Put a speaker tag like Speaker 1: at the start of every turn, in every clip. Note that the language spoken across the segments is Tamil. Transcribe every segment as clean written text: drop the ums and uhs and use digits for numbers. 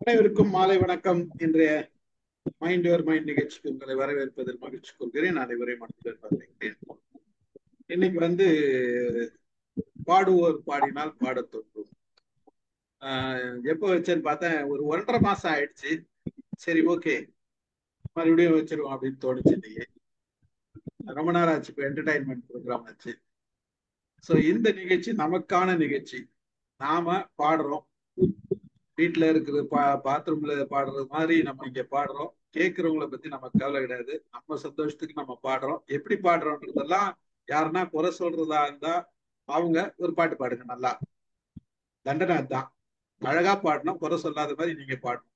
Speaker 1: அனைவருக்கும் மாலை வணக்கம். இன்றைய மைண்ட் யுவர் மைண்ட் நிகழ்ச்சிக்கு உங்களை வரவேற்பதில் மகிழ்ச்சி கொள்கிறேன். அனைவரையும் மனதில் வரவேற்கிறேன். இன்னைக்கு பாடுவோர் பாடினால் பாடத் தோன்றும். எப்போ வச்சேன்னு பார்த்தேன், ஒரு 1.5 மாசம் ஆயிடுச்சு. சரி, ஓகே, மறுபடியும் வச்சிருவோம் அப்படின்னு தோணுச்சு. இன்னைக்கு ரொம்ப நேரம் ஆச்சு. இப்போ என்டர்டைன்மெண்ட் ப்ரோக்ராம் ஆச்சு. ஸோ இந்த நிகழ்ச்சி நமக்கான நிகழ்ச்சி. நாம பாடுறோம், வீட்டுல இருக்கிற பாத்ரூம்ல பாடுறது மாதிரி நம்ம இங்க பாடுறோம். கேட்கிறவங்களை பத்தி நமக்கு கவலை கிடையாது. நம்ம சந்தோஷத்துக்கு நம்ம பாடுறோம். எப்படி பாடுறோம்ன்றதெல்லாம் யாருன்னா குறை சொல்றதா இருந்தா அவங்க ஒரு பாட்டு பாடுங்க. நல்லா தண்டனை தான். அழகா பாடணும், குறை சொல்லாத மாதிரி நீங்க பாடணும்.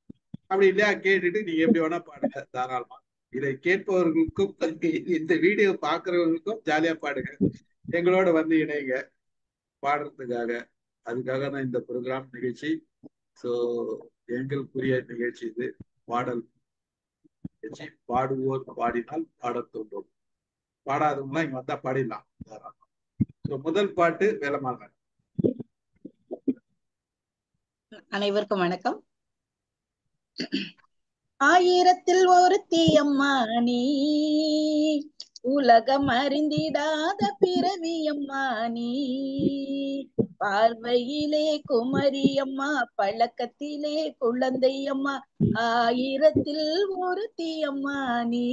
Speaker 1: அப்படி இல்லையா, கேட்டுட்டு நீங்க எப்படி வேணா பாடுங்க தாராளமா. இதை கேட்பவர்களுக்கும் இந்த வீடியோ பாக்குறவங்களுக்கும் ஜாலியா பாடுங்க. எங்களோட வந்து இணைங்க பாடுறதுக்காக. அதுக்காக தான் இந்த ப்ரோக்ராம் நிகழ்ச்சி. ஸோ எங்களுக்குரிய நிகழ்ச்சி இது, பாடல் நிகழ்ச்சி. பாடுவோர் பாடினால் பாடத் தோன்றும். பாடாதவங்களாம் இங்க வந்தா பாடிடலாம். ஸோ முதல் பாட்டு வேலம்மாள்.
Speaker 2: அனைவருக்கும் வணக்கம். ஆயிரத்தில் ஒருத்தி அம்மா நீ, உலகம் அறிந்திடாத பிறவியம்மா நீ. பார்வையிலே குமரியம்மா, பழக்கத்திலே குழந்தையம்மா, ஆயிரத்தில் ஒருத்தி அம்மா நீ.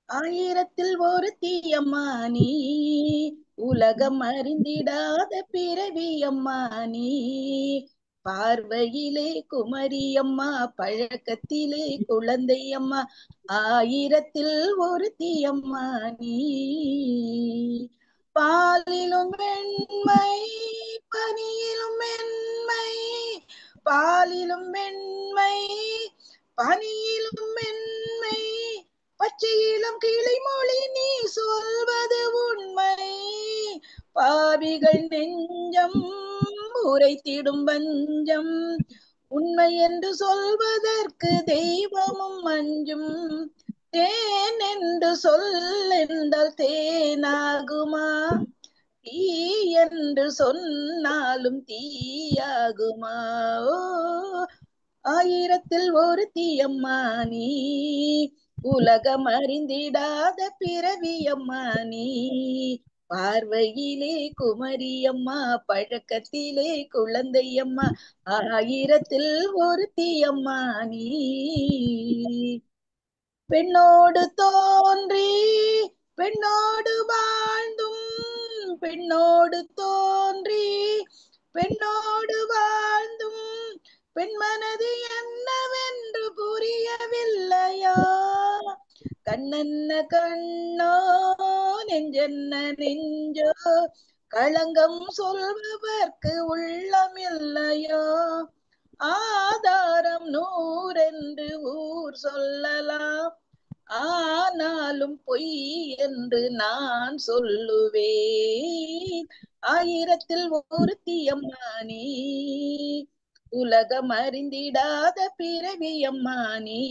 Speaker 2: ஆயிரத்தில் ஒருத்தி அம்மா நீ, உலகம் அறிந்திடாத பிறவியம்மா நீ. பார்வையிலே குமரியம்மா, பழக்கத்திலே குழந்தையம்மா, ஆயிரத்தில் ஒருத்தி அம்மா நீ. பாலிலும் வெண்மை, பனியிலும் மென்மை, பாலிலும் வெண்மை, பனியிலும் மென்மை, பச்சையிலும் கிளிமொழி நீ சொல்வது உண்மை. பாவிகள் நெஞ்சம் உரைத்திடும் வஞ்சம், உண்மை என்று சொல்வதற்கு தெய்வமும் அஞ்சும். தேன் என்று சொல்லென்றால் தேனாகுமா, தீ என்று சொன்னாலும் தீயாகுமா. ஆயிரத்தில் ஒருத்தி அம்மா நீ, உலகம் அறிந்திடாத பிறவியம்மா நீ. பார்வையிலே குமரியம்மா, பழக்கத்திலே குழந்தையம்மா, ஆயிரத்தில் ஒருத்தி அம்மா நீ. பெண்ணோடு தோன்றி பெண்ணோடு வாழ்ந்தும், பெண்ணோடு தோன்றி பெண்ணோடு வாழ்ந்தும், பெண்மனது என்னவென்று புரியவில்லையா. கண்ணென்ன கண்ணோ, நெஞ்சென்ன நெஞ்சோ, களங்கம் சொல்பவர்க்கு உள்ளமில்லையோ. ஆதாரம் 100 என்று ஊர் சொல்லலாம், ஆனாலும் பொய் என்று நான் சொல்லுவேன். ஆயிரத்தில் ஒருத்தி அம்மா நீ, உலகம் அறிந்திடாத பிறவியம்மா நீ.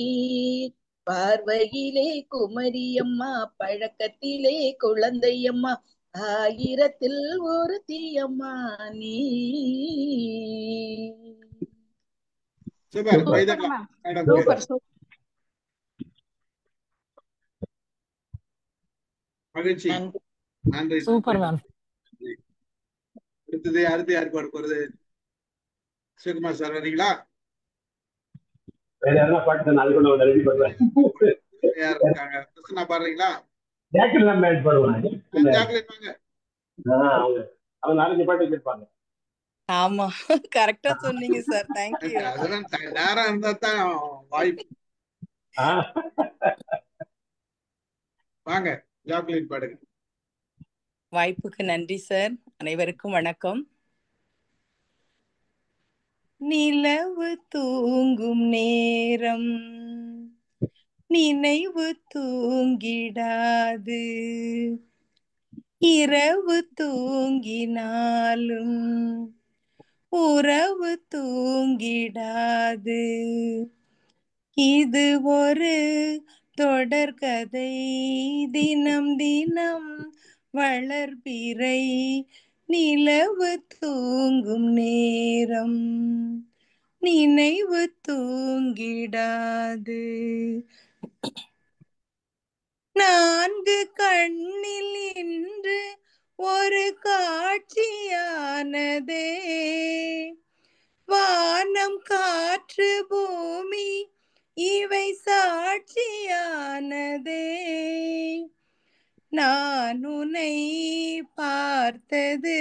Speaker 2: பார்வையிலே குமரியம்மா, பழக்கத்திலே குழந்தையம்மா, ஆயிரத்தில் ஒருத்தி அம்மா நீ.
Speaker 1: மகிழ்ச்சி. நன்றி.
Speaker 3: Super ma'am.
Speaker 1: அடுத்தது யாரு பாட போறது? சிவகுமார் சார் வரீங்களா?
Speaker 4: வேற யாரா பாட்டு நான் அதுக்குள்ள ரெடி பண்றேன்.
Speaker 1: யார் இருக்காங்க? கிருஷ்ணா பாடுறீங்களா?
Speaker 4: ஜாக்கெல்லாம் மேட்ச் பாடுவாங்க.
Speaker 1: ஜாக்லின் வாங்க.
Speaker 4: அவங்க நாலஞ்சு பாட்டு வச்சிருப்பாங்க.
Speaker 5: ஆமா, கரெக்டா சொன்னீங்க சார். Thank you.
Speaker 1: அதெல்லாம் நேரம் இருந்தா தான் வாய்ப்பு. வாங்க ஜாக்லின் பாடுங்க.
Speaker 5: வாய்ப்புக்கு நன்றி சார். அனைவருக்கும் வணக்கம். நிலவு தூங்கும் நேரம் நினைவு தூங்கிடாது, இரவு தூங்கினாலும் உறவு தூங்கிடாது. இது ஒரு தொடர்கதை, தினம் தினம் வளர்பிறை, நிலவு தூங்கும் நேரம் நினைவு தூங்கிடாது. நான்கு கண்ணில் இன்று ஒரு காட்சியானதே. வானம் காற்று பூமி இவை சாட்சியானதே. நான் உன்னை பார்த்தது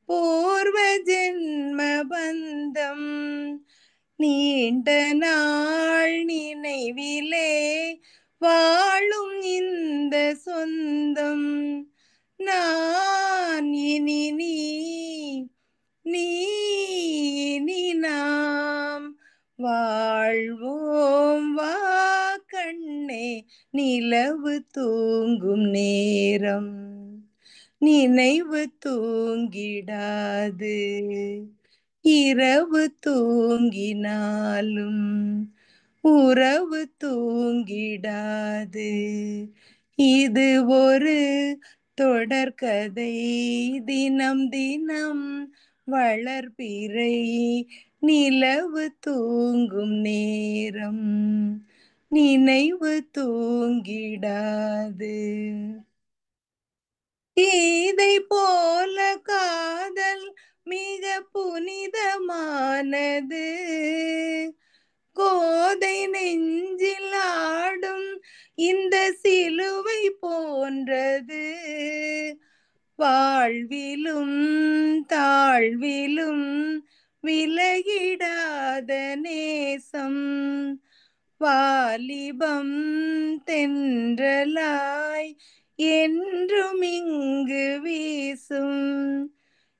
Speaker 5: பூர்வ ஜென்ம பந்தம். நீண்ட நாள் நினைவிலே வாழும் இந்த சொந்தம். நான் இனி நீ இனி நாம் வாழ்வோம் வா கண்ணே. நிலவு தூங்கும் நேரம் நினைவு தூங்கிடாது. இரவு தூங்கினாலும் உறவு தூங்கிடாது. இது ஒரு தொடர்கதை, தினம் தினம் வளர்பிறை. நிலவு தூங்கும் நேரம் நினைவு தூங்கிடாது. இதை போல காதல் மிக புனிதமானது. கோதை நெஞ்சில் ஆடும் இந்த சிலுவை போன்றது. வாழ்விலும் தாழ்விலும் விலகிடாத நேசம். வாலிபம் தென்றலாய் என்றும் இங்கு வீசும்.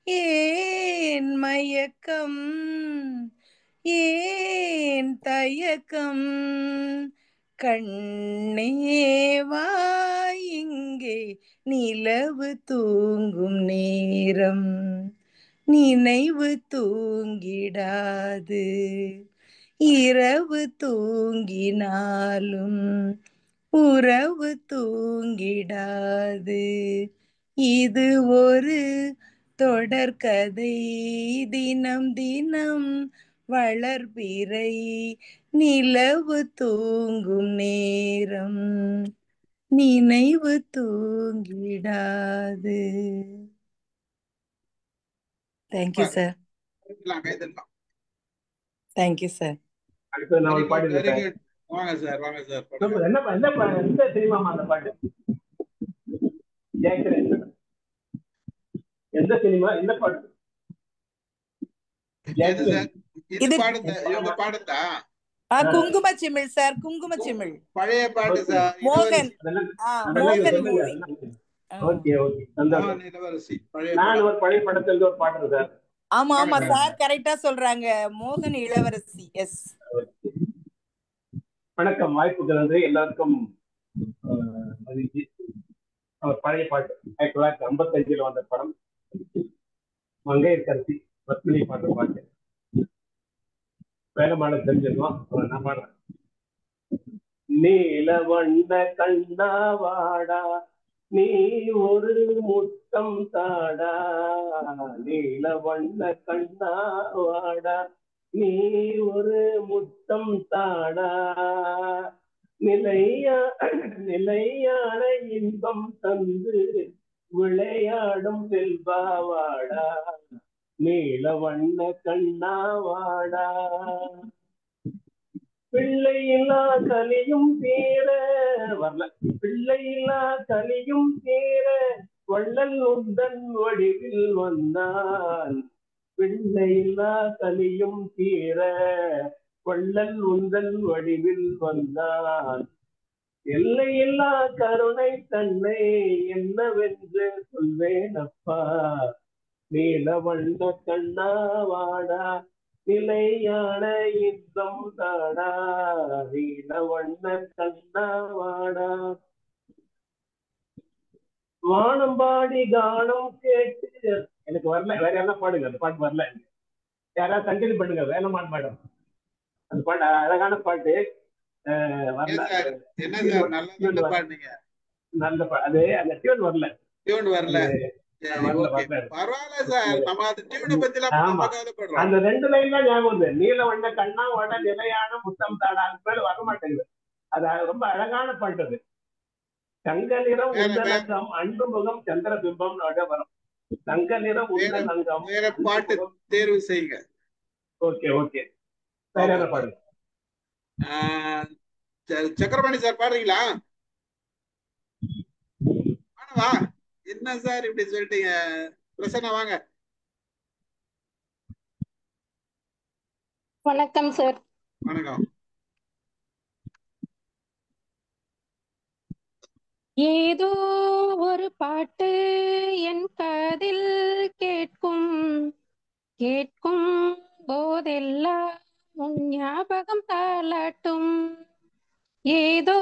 Speaker 5: ஏன் மயக்கம் ஏன் தயக்கம் கண்ணே வா இங்கே. நிலவு தூங்கும் நேரம் நினைவு தூங்கிடாது. இரவு தூங்கினாலும் உறவு தூங்கிடாது. இது ஒரு தொடர்கதை, தினம் தினம் வளர்பிறை. நிலவு தூங்கும் நேரம் நினைவு தூங்கிடாது. Thank you sir.
Speaker 1: கைதல்லாம்.
Speaker 5: Thank you sir.
Speaker 4: அடுத்து நான் ஒரு பாட்டு
Speaker 1: வெரி குட். வாங்க சார், வாங்க சார்.
Speaker 4: எந்த சினிமாமா அந்த பாட்டு? எந்த சினிமா, என்ன பாட்டு?
Speaker 1: இது இவங்க பாடுதா?
Speaker 5: குங்கும சிமிழ் சார், குங்கும சிமிழ்
Speaker 1: பழைய பாட்டு சார்.
Speaker 5: மோகன் மோகன் மூவி.
Speaker 4: ஓகே ஓகே, சந்தோஷம்.
Speaker 1: இளவரசி பழைய
Speaker 4: நான் ஒரு பழைய படத்துல ஒரு பாட்டு சார்.
Speaker 5: ஆமா ஆமா சார், கரெக்டா சொல்றாங்க. மோகன் இளவரசி. எஸ்.
Speaker 4: வணக்கம், வாய்ப்புக்கு நன்றி எல்லாருக்கும். அவர் பழைய பாட்டு 1955 வந்த படம். மங்கையர்கரசி பத்மினி பாட்டு பாட்டு வேலைமாட தெரிஞ்சிருக்கோம். நான் பாடுறேன். நீலவண்ண கண்ணாவாடா நீ ஒரு முத்தம் தாடா. நீலவண்ண கண்ணாவாடா நீ ஒரு முத்தம் தாடா. நிலையான இன்பம் தந்து விளையாடும் செல்வாவாடா. நீலவண்ண கண்ணாவாடா. பிள்ளையில்லா கலியும் தீர வரல. பிள்ளையில்லா கலியும் தீர வள்ளல் உந்தன் வடிவில் வந்தான். பிள்ளையில்லா கலியும் தீர வள்ளல் உந்தன் வடிவில் வந்தான். எல்லையில்லா கருணை தன்னை என்னவென்று சொல்வேனப்பா. நீலவண்ண கண்ணாவாடா நிலையான இன்பம் தாடா. நீலவண்ண கண்ணாவாடா. வானம்பாடி கானம் கேட்டு எனக்கு வரல. வேற யாரா பாடுங்க, அந்த பாட்டு வரல. யாராவது கண்டினியூ பண்ணுங்க. வேணமான் மேடம், அந்த பாட்டு அழகான பாட்டு. வரல.
Speaker 1: நல்ல பாட்டு.
Speaker 4: அந்த டியூன் வரல.
Speaker 1: டியூன் வரல. சரி
Speaker 4: வரல
Speaker 1: ஓகே
Speaker 4: வரல.
Speaker 1: பரவாயில்ல சார் நம்ம அந்த டியூனை பத்தி எல்லாம்
Speaker 4: ஆமா
Speaker 1: நம்ம கவலைப்படுறோம்.
Speaker 4: அந்த 2 லைன் தான் ஞாபகம் வருது. நீல வண்ண கண்ணா வட நிலையான முத்தம் தாடான்னு பேர் வர மாட்டேங்குது. அது ரொம்ப அழகான பாட்டு அது. தங்க நிறம்
Speaker 1: வேற
Speaker 4: உந்தன்
Speaker 1: வேற
Speaker 4: அங்கம் அன்பு முகம் சந்திர பிம்பம் வரும். தங்க நிறம்
Speaker 1: வேற
Speaker 4: உந்தன் அங்கம்
Speaker 1: வேற
Speaker 4: அன்பு
Speaker 1: பாட்டு
Speaker 4: முகம்.
Speaker 1: தேர்வு செய்யுங்க.
Speaker 4: ஓகே ஓகே வேற என்ன
Speaker 1: பாப்போம்.
Speaker 4: பாடுங்க?
Speaker 1: சக்கரபாணி சார் பாடுறீங்களா? வா என்ன சார் இப்படி சொல்லிட்டீங்க? பிரசன்னா வாங்க.
Speaker 3: வணக்கம் சார்.
Speaker 1: வணக்கம்.
Speaker 3: ஏதோ ஒரு பாட்டு என் காதில் கேட்கும் கேட்கும் போதெல்லாம் உன் ஞாபகம் தாளாட்டும். ஏதோ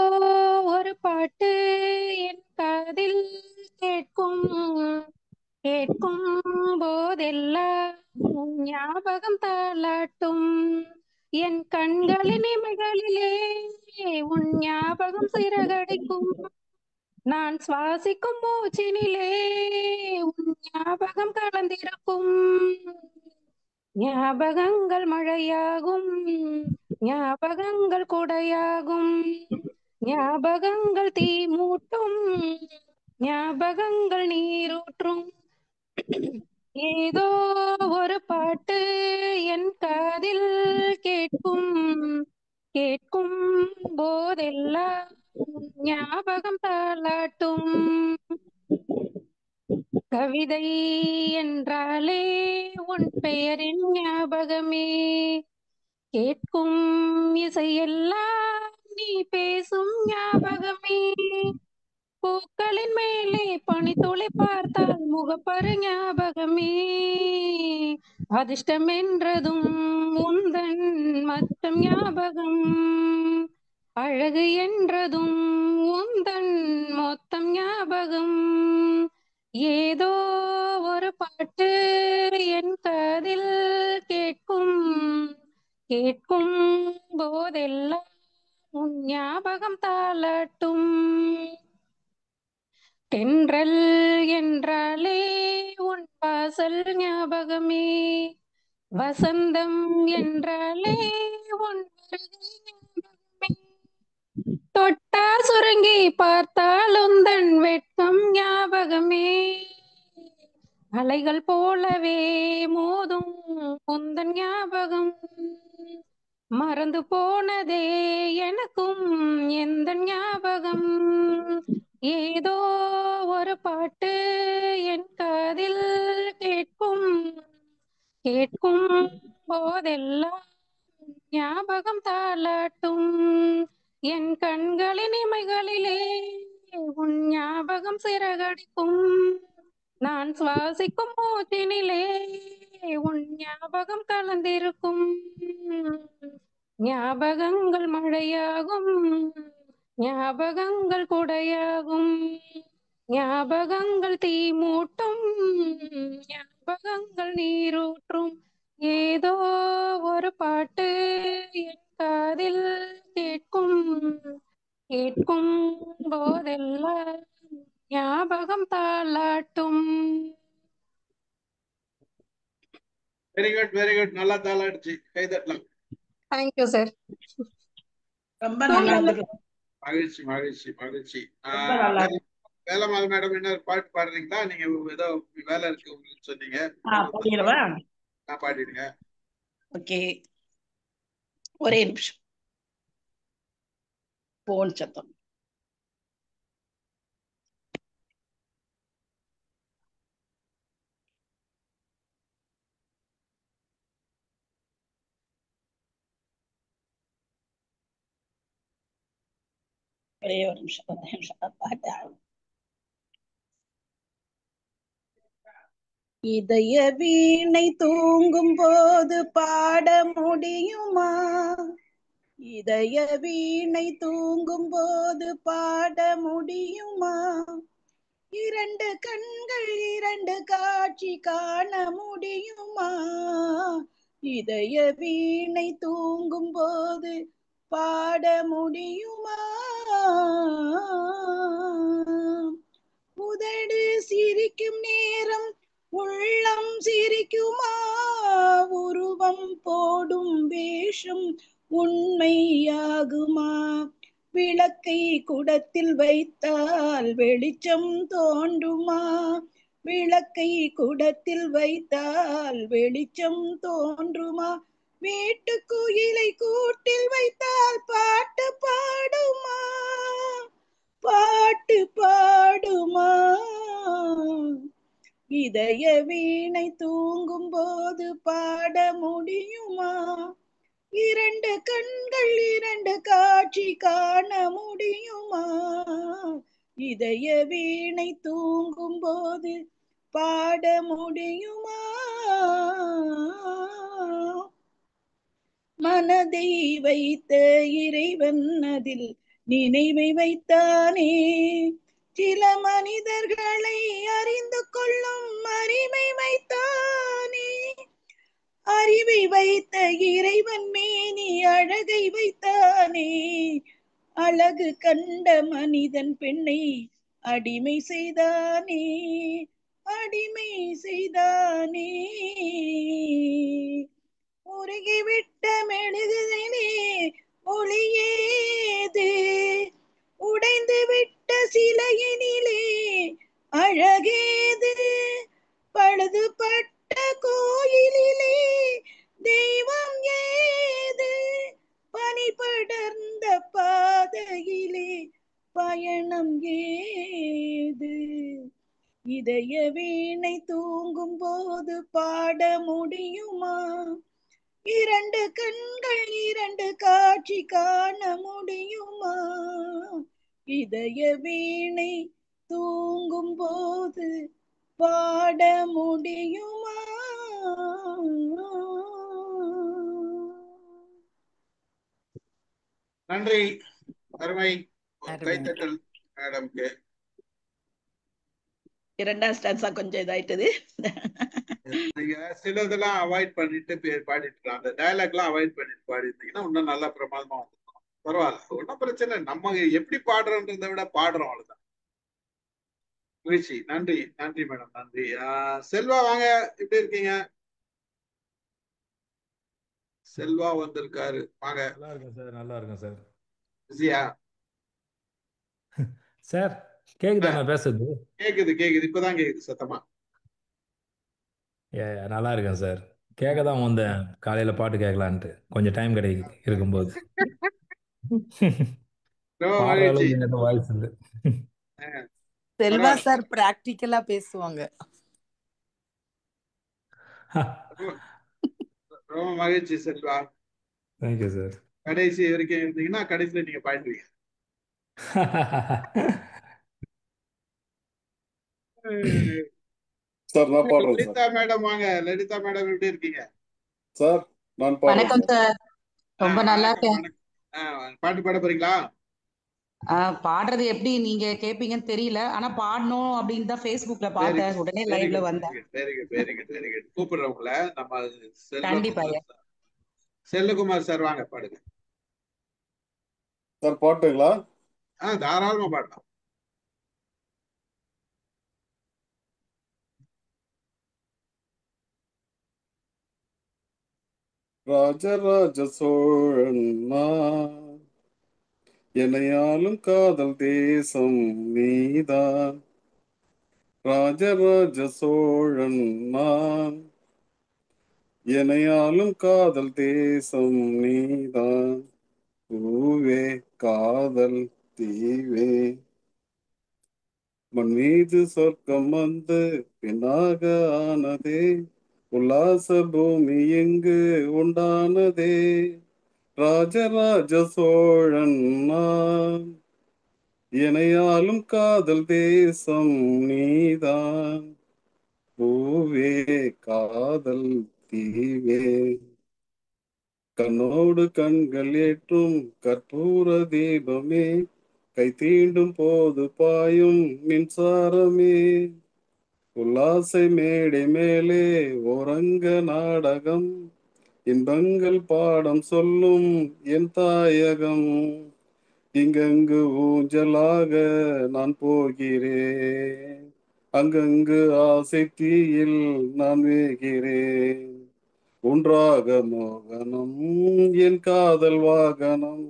Speaker 3: ஒரு பாட்டு என் காதில் கேட்கும் கேட்கும் போதெல்லாம் உன் ஞாபகம் தாளாட்டும். என் கண்களின் இமைகளிலே உன் ஞாபகம் சிறகடிக்கும். நான் சுவாசிக்கும் மூச்சினிலே உன் ஞாபகம் கலந்திருக்கும். ஞாபகங்கள் மழையாகும், ஞாபகங்கள் கொடையாகும், ஞாபகங்கள் தீ மூட்டும், ஞாபகங்கள் நீரூற்றும். ஏதோ ஒரு பாட்டு என் காதில் கேட்கும் கேட்கும் போதெல்லாம் ஞாபகம் தாளாட்டும். கவிதை என்றாலே உன் பெயரின் ஞாபகமே. கேட்கும் இசையெல்லாம் நீ பேசும் ஞாபகமே. பூக்களின் மேலே பனித்துளி பார்த்தால் முகப்பரு ஞாபகமே. அதிர்ஷ்டம் என்றதும் உந்தன் மச்சம் ஞாபகம். அழகு என்றதும் உந்தன் மொத்தம் ஞாபகம். ஏதோ ஒரு பாட்டு என் காதில் கேட்கும் கேட்கும் போதெல்லாம் உன் ஞாபகம் தாளாட்டும். தென்றல் என்றாலே உன் வாசல் ஞாபகமே. வசந்தம் என்றாலே உன் வருகை ஞாபகமே. தொட்டா சுருங்கி பார்த்தால் உந்தன் வெட்கம் ஞாபகமே. அலைகள் போலவே மோதும் உந்தன் ஞாபகம். மறந்து போனதே எனக்கும் எந்த ஞாபகம். ஏதோ ஒரு பாட்டு என் காதில் கேட்கும் கேட்கும் போதெல்லாம் ஞாபகம் தாளாட்டும். என் கண்களின் இமைகளிலே உன் ஞாபகம் சிறகடிக்கும். நான் சுவாசிக்கும் மூச்சினிலே உன் ஞாபகம் கலந்திருக்கும். ஞாபகங்கள் மழையாகும், ஞாபகங்கள் கொடையாகும், ஞாபகங்கள் தீ மூட்டும், ஞாபகங்கள் நீரூற்றும். ஏதோ ஒரு பாட்டு என் காதில் கேட்கும் கேட்கும் போதெல்லாம் ஞாபகம் தாளாட்டும்.
Speaker 1: Very good very good. நல்லா தாளாடுச்சு. கை தட்டலாம்.
Speaker 3: Thank you sir.
Speaker 2: ரொம்ப நல்லா இருக்கு.
Speaker 1: மகிழ்ச்சி மகிழ்ச்சி மகிழ்ச்சி.
Speaker 4: ரொம்ப நல்லா
Speaker 1: வேலம்மாள் மேடம் என்ன பாட்டு பாடுறீங்களா? நீங்க ஏதோ வேலை இருக்கு உங்களுக்கு சொன்னீங்க.
Speaker 2: பாடிடவா?
Speaker 1: பாடிடுங்க.
Speaker 2: ஓகே, ஒரே நிமிஷம். போன் சத்தம். ஒரே ஒரு நிமிஷம், ஒரு நிமிஷம் பாட்டு. இதய வீணை தூங்கும் போது பாட முடியுமா? இதய வீணை தூங்கும் போது பாட முடியுமா? இரண்டு கண்கள் இரண்டு காட்சி காண முடியுமா? இதய வீணை தூங்கும் போது பாட முடியுமா? உதடு சிரிக்கும் நேரம் உள்ளம் சிரிக்குமா? உருவம் போடும் வேஷம் உண்மையாகுமா? விளக்கை குடத்தில் வைத்தால் வெளிச்சம் தோன்றுமா? விளக்கை குடத்தில் வைத்தால் வெளிச்சம் தோன்றுமா? வீட்டு குயிலை கூட்டில் வைத்தால் பாட்டு பாடுமா? பாட்டு பாடுமா? இதய வீணை தூங்கும் போது பாட முடியுமா? இரண்டு கண்கள் இரண்டு காட்சி காண முடியுமா? இதய வீணை தூங்கும் போது பாட முடியுமா? மனதை வைத்த இறைவன் அதில் நினைவை வைத்தானே. சில மனிதர்களை அறிந்து கொள்ளும் அறிவை வைத்தானே. அறிவை வைத்த இறைவன் மேனி அழகை வைத்தானே. அழகு கண்ட மனிதன் பெண்ணை அடிமை செய்தானே. அடிமை செய்தானே. உருகிவிட்ட மெழுகுதிலே ஒளியேது? உடைந்து விட்ட சிலையினிலே அழகேது? பழுதுபட்ட கோயிலிலே தெய்வம் ஏது? பனி படர்ந்த பாதையிலே பயணம் ஏது? இதய வீணை தூங்கும் போது பாட முடியுமா? இரண்டு கண்கள் இரண்டு காட்சி காண முடியுமா? இதய வீணை தூங்கும் போது பாட முடியுமா?
Speaker 1: நன்றி, அருமை. ஒரு
Speaker 5: அருமை.
Speaker 1: கைத்தட்டல் மேடம்க்கு.
Speaker 2: இரண்டாம் ஸ்டான்ஸா கொஞ்சம் இதாயிட்டது.
Speaker 1: நீங்க சில இதெல்லாம் அவாய்ட் பண்ணிட்டு பாடிட்டு இருக்கலாம். அந்த டயலாக் எல்லாம் அவாய்ட் பண்ணிட்டு பாடிட்டீங்கன்னா இன்னும் நல்லா பிரமாதமா வந்துருக்கும். பரவாயில்ல, ஒன்றும் பிரச்சனை இல்லை. நம்ம எப்படி பாடுறோன்றதை விட பாடுறோம், அவ்வளவுதான். மகிழ்ச்சி. நன்றி, நன்றி மேடம், நன்றி. செல்வா வாங்க, எப்படி இருக்கீங்க? செல்வா வந்திருக்காரு, வாங்க.
Speaker 6: நல்லா இருக்கேன் சார், நல்லா இருக்கேன் சார்.
Speaker 1: பிஸியா?
Speaker 6: சார் கேக்குதா நான் பேசுறது?
Speaker 1: கேக்குது கேக்குது, இப்பதான் கேக்குது சத்தமா.
Speaker 6: நல்லா இருக்கேன் சார். கேட்க தான் வந்தேன், காலையில பாட்டு கேட்கலான்ட்டு. கொஞ்சம் டைம் இருக்கும்போது
Speaker 1: ரொம்ப
Speaker 6: பாடுற
Speaker 1: மகிழ்ச்சி.
Speaker 6: அளவுக்கு என்கிட்ட வாய்ஸ் இல்லை.
Speaker 5: செல்வா
Speaker 1: பரவாயில்ல.
Speaker 5: சார் பிராக்டிக்கலா பேசுவாங்க.
Speaker 1: ரொம்ப மகிழ்ச்சி செல்வா.
Speaker 6: Thank you sir.
Speaker 1: கடைசி வரைக்கும் இருந்தீங்கன்னா கடைசியில நீங்க பாடுவீங்க.
Speaker 7: சார் நான் பாடுறேன் சார்.
Speaker 1: லலிதா மேடம் வாங்க. லலிதா மேடம் எப்படி இருக்கீங்க?
Speaker 7: சார் நான் பாடுறேன்
Speaker 8: வணக்கம்
Speaker 7: சார்.
Speaker 8: சார், ரொம்ப நல்லா இருக்கேன்.
Speaker 1: பாட்டு பாட போறீங்களா?
Speaker 8: பாடுறது எப்படி நீங்க கேப்பீங்கன்னு தெரியல, ஆனா பாடணும் அப்படின்னு தான் Facebookல
Speaker 1: வெரி
Speaker 8: பார்த்தேன், உடனே
Speaker 1: வெரி
Speaker 8: லைவ்ல
Speaker 1: குட்,
Speaker 8: வந்தேன்.
Speaker 1: Very good, very good, very good. கூப்பிடுறவங்கள நம்ம
Speaker 8: கண்டிப்பா
Speaker 1: செல்வகுமார் சார். செல்வகுமார் சார் வாங்க, பாடுங்க.
Speaker 7: சார் பாட்டுங்களா?
Speaker 1: தாராளமா பாடலாம்.
Speaker 7: ராஜராஜ சோழன் நான், என்னையாலும் காதல் தேசம் நீதான். ராஜராஜ சோழன் நான், என்னையாலும் காதல் தேசம் நீதான். பூவே காதல் தீவே, மண் மீது சொர்க்கம் வந்து பின்னாக ஆனதே. உல்லாச பூமி எங்கு உண்டானதே. ராஜராஜ சோழன் நான், என்னையாலும் காதல் தேசம் நீதான். பூவே காதல் தீவே, கண்ணோடு கண்கள் ஏற்றும் கற்பூர தீபமே, கை தீண்டும் போது பாயும் மின்சாரமே. உல்லாசை மேடை மேலே ஓரங்க நாடகம், இன்பங்கள் பாடம் சொல்லும் என் தாயகம். இங்கங்கு ஊஞ்சலாக நான் போகிறேன், அங்கங்கு ஆசை தீயில் நான் வேகிறேன். ஒன்றாக மோகனம் என் காதல் வாகனம்,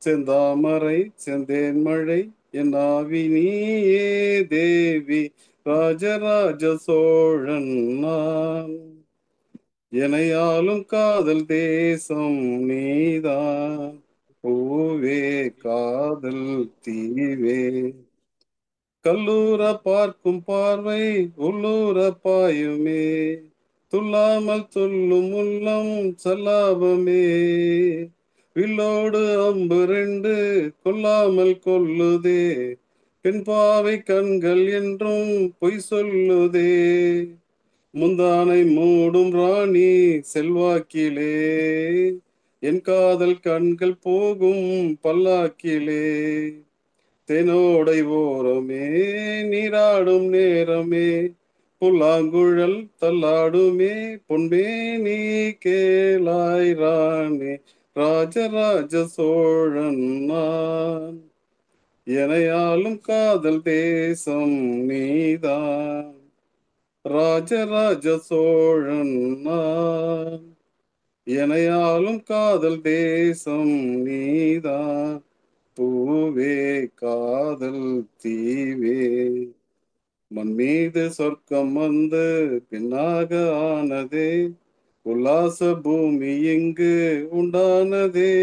Speaker 7: செந்தாமரை செந்தேன் மழை என் ஆவி நீயே தேவி, ராஜராஜ சோழன் நான். எனையாளும் காதல் தேசம் நீதான், பூவே காதல் தீவே. கல்லூர பார்க்கும் பார்வை உள்ளூர பாயுமே, துள்ளாமல் துள்ளும் உள்ளம் சல்லாபமே. வில்லோடு அம்பு ரெண்டு கொல்லாமல் கொல்லுதே, பெண் பாவை கண்கள் என்றும் பொய் சொல்லுதே. முந்தானை மூடும் ராணி செல்வாக்கிலே, என் காதல் கண்கள் போகும் பல்லாக்கிலே. தெனோடை ஓரமே நீராடும் நேரமே, புல்லாங்குழல் தள்ளாடுமே பொன்மேனி கேளாய் ராணி, ராஜராஜ சோழன் நான். எனையாளும் காதல் தேசம் நீதான், ராஜராஜ சோழன் நான். எனையாளும் காதல் தேசம் நீதான், பூவே காதல் தீவே. மண் மீது சொர்க்கம் வந்து பின்னாக ஆனதே, உல்லாச பூமி இங்கு உண்டானதே.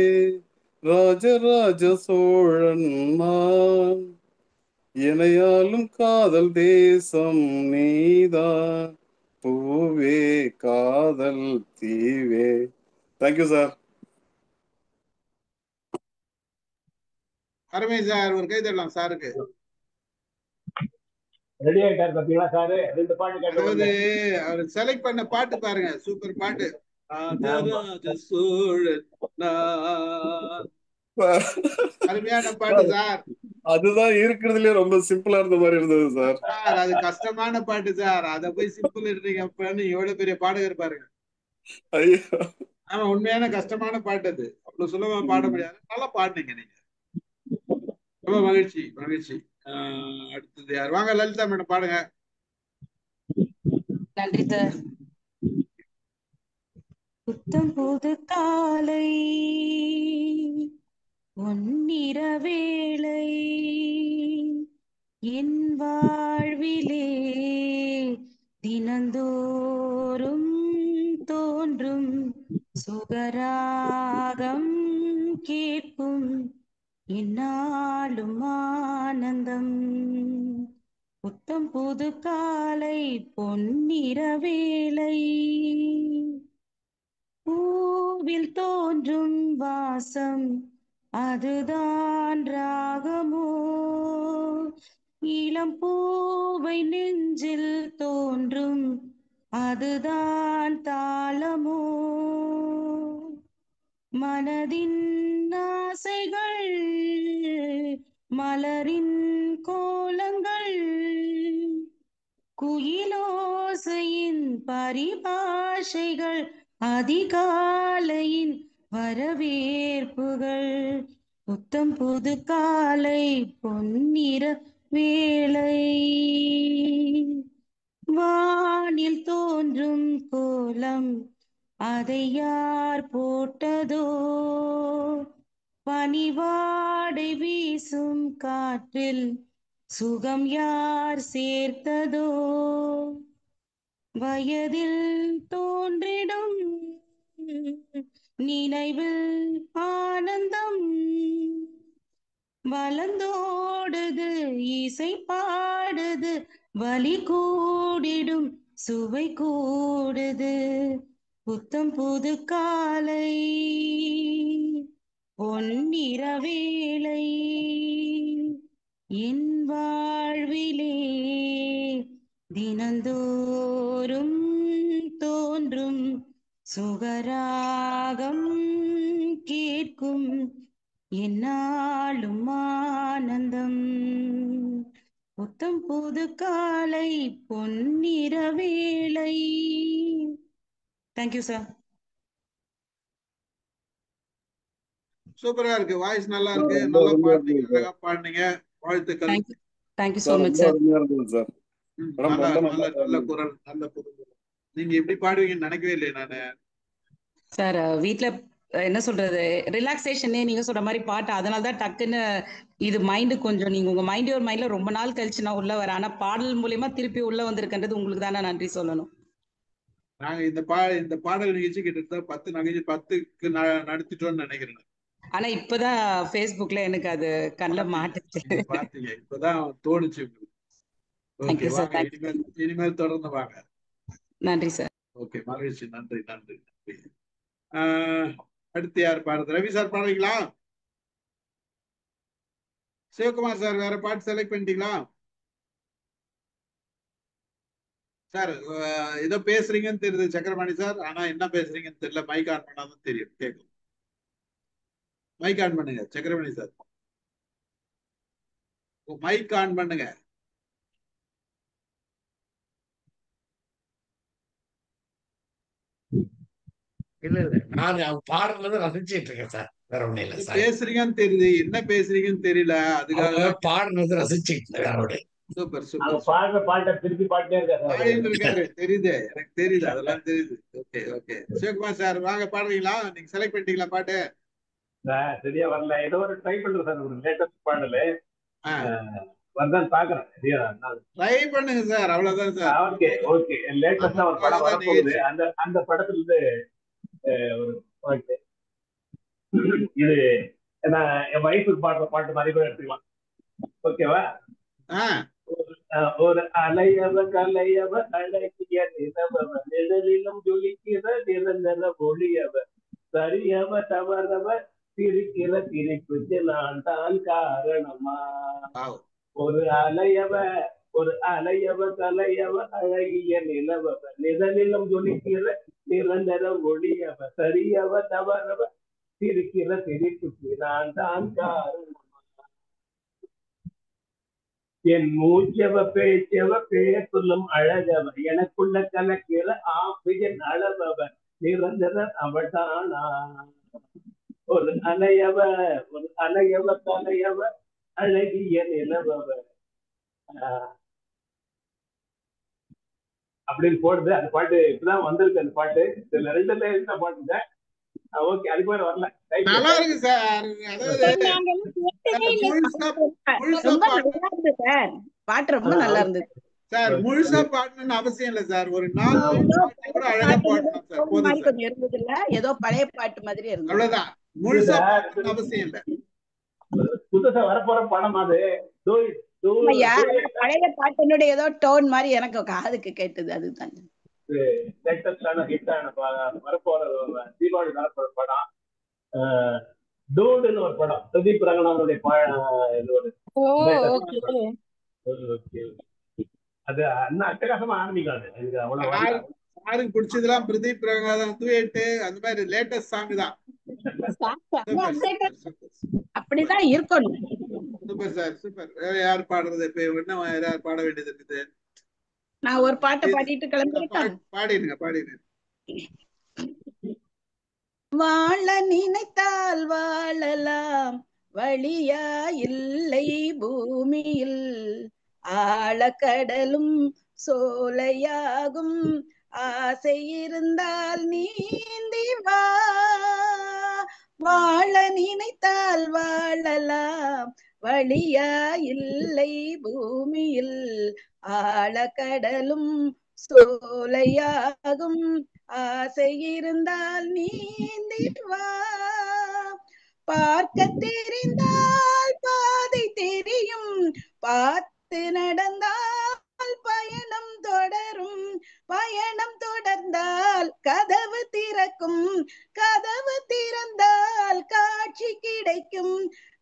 Speaker 7: ராஜராஜ சோழன் நான். எனையாளும் காதல் தேசம் நீதான், பூவே காதல் தீவே. Thank you sir.
Speaker 1: அருமை சார், ஒரு கை தரலாம் சாருக்கு.
Speaker 4: ரெடி ஆயிட்டாரு பாத்தீங்களா சாரு? 2 பாட்டு கேட்ட
Speaker 1: அதாவது
Speaker 4: உடனே.
Speaker 1: அவர் செலக்ட் பண்ண பாட்டு பாருங்க, சூப்பர் பாட்டு.
Speaker 4: ஆமா.
Speaker 1: ராஜராஜ சோழன் நான். அருமையான பாட்டு சார்.
Speaker 7: அதுதான் இருக்கிறதுலயே ரொம்ப சிம்பிளா இருந்த மாதிரி இருந்தது சார்.
Speaker 1: சார் அது கஷ்டமான பாட்டு சார், அத போய் சிம்பிள் இருக்கீங்க. அப்பன்னு எவ்வளவு பெரிய பாடகர் பாருங்க.
Speaker 7: ஐயோ.
Speaker 1: ஆமா, உண்மையான கஷ்டமான பாட்டு அது, அவ்வளவு சுலபமா பாட முடியாது. நல்லா பாடுனீங்க நீங்க, ரொம்ப மகிழ்ச்சி மகிழ்ச்சி. அடுத்தது யார்? வாங்க லலிதா மேடம், பாடுங்க.
Speaker 8: நன்றி சார். புத்தம் புது காலை பொன்னிற வேளை என் வாழ்விலே தினந்தோறும் தோன்றும் சுகராகம் கேட்கும் என்னாலும் ஆனந்தம். புத்தம் புது காலை பொன்னிற வேளை பூவில் தோன்றும் வாசம் அதுதான் ராகமோ, இளம் பூவை நெஞ்சில் தோன்றும் அதுதான் தாளமோ. மனதின் ஆசைகள் மலரின் கோலங்கள், குயிலோசையின் பரிபாஷைகள், அதிகாலையின் வரவேற்புகள். புத்தம் புது காலை பொன்னிற வேளை வானில் தோன்றும் கோலம் அதை யார் போட்டதோ, பனிவாடை வீசும் காற்றில் சுகம் யார் சேர்த்ததோ. வயதில் தோன்றிடும் நினைவில் ஆனந்தம், வளர்ந்தோடுது இசை பாடுது, வலி கூடிடும் சுவை கூடுது. புத்தம் புது காலை பொன்னிற வேளை என் வாழ்விலே தினந்தோறும் தோன்றும் சுகராகம் கேட்கும் என்னாலும் ஆனந்தம். புத்தம் புது காலை பொன்னிற வேளை. Thank you sir.
Speaker 1: சூப்பரா இருக்கு, வாய்ஸ் நல்லா இருக்கு,
Speaker 7: ரொம்ப
Speaker 1: நல்லா
Speaker 7: அருமையா
Speaker 1: பாடுனீங்க,
Speaker 7: இருந்தது சார்.
Speaker 1: அழகா பாடுனீங்க, வாழ்த்துக்கள்.
Speaker 8: Thank you thank you so
Speaker 7: sir
Speaker 8: much
Speaker 7: ரொம்ப
Speaker 8: சார்.
Speaker 7: அருமையா இருந்தது சார். மேடம்
Speaker 1: நல்ல
Speaker 7: ரொம்ப
Speaker 1: நல்ல
Speaker 7: நல்லா
Speaker 1: நல்ல
Speaker 7: பாடுனீங்க.
Speaker 1: குரல், நல்ல குரல். நீங்க எப்படி பாடுவீங்கன்னு நினைக்கவே இல்லை நானு.
Speaker 8: சார் வீட்ல என்ன சொல்றது, ரிலாக்ஸேஷனே நீங்க சொல்ற மாதிரி பாட்டு, அதனால தான் டக்குன்னு இது மைண்டு கொஞ்சம், நீங்க உங்க மைண்ட் ஒரு மைண்ட்ல ரொம்ப நாள் கழிச்சு நான் உள்ள வரேன். ஆனா பாடல் மூலியமா திருப்பி உள்ள வந்திருக்கின்றது உங்களுக்கு தான் நான் நன்றி சொல்லணும்.
Speaker 1: நாங்க இந்த பாடல் நிகழ்ச்சி கிட்டத்தட்ட 10 நிகழ்ச்சி 10க்கு நடத்திட்டோம்னு நினைக்கிறேன்.
Speaker 8: ஆனா இப்பதான் Facebookல எனக்கு அது கண்ணில் மாட்டுச்சு.
Speaker 1: பாத்தீங்க, இப்பதான் தோணுச்சு உங்களுக்கு. Okay,
Speaker 8: thank you sir.
Speaker 1: வாங்க, இனிமேல் தொடர்ந்து வாங்க.
Speaker 8: நன்றி சார்.
Speaker 1: ஓகே, மகிழ்ச்சி, நன்றி நன்றி நன்றி. அடுத்து யார் பாடுறது? ரவி சார் பாடுறீங்களா? சிவகுமார் சார் வேற பாட்டு செலக்ட் பண்ணிட்டீங்களா சார்? ஏதோ பேசுறீங்கன்னு தெரியுது சக்கரபாணி சார், ஆனா என்ன பேசுறீங்கன்னு தெரியல. மைக் ஆன் பண்ணாதான் தெரியும், கேட்கும். மைக் ஆன் பண்ணுங்க சக்கரபாணி சார், மைக் ஆன் பண்ணுங்க.
Speaker 9: இல்ல இல்ல, நான் பாடுறத ரசிச்சிட்டு இருக்கேன் சார், வேற ஒண்ணும் இல்ல சார்.
Speaker 1: பேசுறீங்கன்னு தெரியுது, என்ன பேசுறீங்கன்னு தெரியல, அதுக்காக
Speaker 9: பாடுறத ரசிச்சிட்டு இருக்கேன்.
Speaker 1: சூப்பர்
Speaker 4: அவங்க
Speaker 1: சூப்பர்
Speaker 4: பாடுற பாட்டை திருப்பி பாட்டே
Speaker 1: பாடிட்டு இருக்காரு,
Speaker 4: இருக்காரு.
Speaker 1: தெரியுது, எனக்கு தெரியுது, அதெல்லாம் தெரியுது. ஓகே ஓகே, சிவகுமார் சார் வாங்க, பாடுறீங்களா? நீங்க செலக்ட் பண்ணிட்டீங்களா பாட்டு?
Speaker 4: சரியா வரல, ஏதோ ஒரு ட்ரை பண்றேன் சார், ஒரு லேட்டஸ்ட் பாடலு வரதான் பாக்குறேன்.
Speaker 1: ட்ரை பண்ணுங்க சார், அவ்வளவுதான் சார்.
Speaker 4: ஓகே ஓகே, லேட்டஸ்டா ஒரு படம் வரப்போகுது, அந்த படத்துல இருந்து ஒரு பாட்டு. இது நான் என் வயசுக்கு பாடுற பாட்டு மாதிரி கூட எடுத்துக்கலாம், ஓகேவா? ஒரு அலையவ கலையவ அழகிய நிலவவ நிழலிலும் ஜொலிக்கிற நிரந்தர ஒளியவ சரியவ தவறவ சிரிக்கிற சிரிப்புக்கு நான் தான் காரணமா. ஒரு அலையவ கலையவ அழகிய நிலவவ நிழலிலும் ஜொலிக்கிற நிரந்தர ஒளியவ சரியவ தவறவ சிரிக்கிற சிரிப்புக்கு நான் தான் காரணமா. என் மூச்சவ பேச்சவ பேசும் அழகவ எனக்குள்ள கலக்கிற ஆப்பியன் அளவவ நிரந்தர அவள்தானா. ஒரு அலையவ தலையவ அழகிய நிலவவ அப்படின்னு போடுது. அந்த பாட்டு இப்பதான் வந்திருக்கு. அந்த பாட்டு இதுல ரெண்டுல இருந்த பாட்டுங்க. ஓகே, அதுக்கு மேல வரல.
Speaker 1: நல்லா இருக்கு சார்.
Speaker 2: பாட்டு ரொம்ப நல்லா இருந்தது
Speaker 1: சார். முழுசா பாடணும்னு அவசியம் இல்ல சார், ஒரு 4 கூட அழகா பாடணும் சார், போதும் சார்.
Speaker 2: கொஞ்சம் இருந்தது இல்ல, ஏதோ பழைய பாட்டு மாதிரி இருந்தது,
Speaker 1: அவ்வளவுதான். முழுசா பாடணும்னு அவசியம் இல்ல.
Speaker 4: புதுசா வரப்போற படம் அது.
Speaker 2: பழைய பாட்டினுடைய ஏதோ டோன் மாதிரி எனக்கு காதுக்கு கேட்டது, அதுதான்.
Speaker 4: வரப்போற தீபாவளி வரப்போற படம் டூடுன்னு ஒரு படம், பிரதீப் ரங்கநாதனுடைய அது அண்ணா அட்டகாசமா ஆரம்பிக்காது. எனக்கு அவ்வளவு
Speaker 1: யாருக்கு பிடிச்சதுலாம் பிரதீப் ரங்கநாதன் டூயட் அந்த மாதிரி லேட்டஸ்ட் சாங் தான்.
Speaker 2: அப்படிதான் இருக்கணும்.
Speaker 1: Super sir, super. வேற யார் பாடுறது? இப்ப என்ன யார் பாட வேண்டியது இருக்குது?
Speaker 2: நான் ஒரு பாட்டை பாடிட்டு கிளம்பிட்டேன்.
Speaker 1: பாடிடுங்க.
Speaker 2: வாழ நினைத்தால் வாழலாம், வழியா இல்லை பூமியில், ஆழக்கடலும் சோலையாகும், ஆசை இருந்தால் நீந்தி வா. வாழ நினைத்தால் வாழலாம், வழியா இல்லை பூமியில், ஆழக்கடலும் சோலையாகும், ஆசை இருந்தால் நீந்தி வா. பார்க்க தெரிந்தால் பாதை தெரியும், பார்த்து நடந்தால் பயணம் தொடரும், பயணம் தொடர்ந்தால் கதவு திறக்கும், கதவு திறந்தால் காட்சி கிடைக்கும்,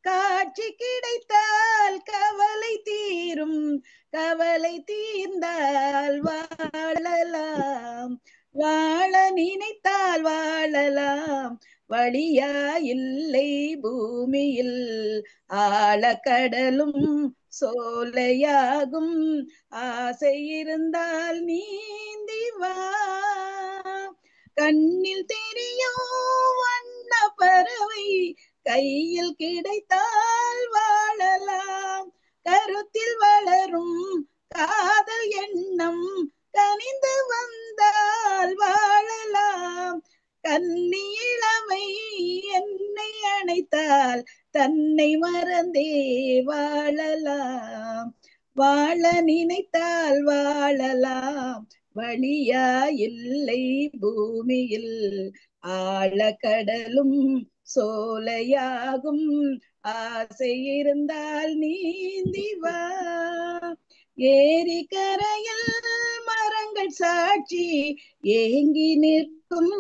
Speaker 2: காட்சி கிடைத்தால் கவலை தீரும், கவலை தீர்ந்தால் வாழலாம். வாழ நினைத்தால் வாழலாம், வழியா இல்லை பூமியில், ஆழக்கடலும் சோலையாகும், ஆசை இருந்தால் நீந்தி வா. கண்ணில் தெரியும் வண்ண பறவை கையில் கிடைத்தால் வாழலாம். கருத்தில் வளரும் காதல் எண்ணம் கனிந்து வந்தால் வாழலாம். கன்னி இளமை என்னை அணைத்தால் தன்னை மறந்தே வாழலாம். வாழ நினைத்தால் வாழலாம். வழியா இல்லை பூமியில் ஆழக்கடலும் சோலையாகும். ஆசை இருந்தால் நீந்தி வா. ஏரி கரையில் மரங்கள் சாட்சி, ஏங்கி நிற்கும்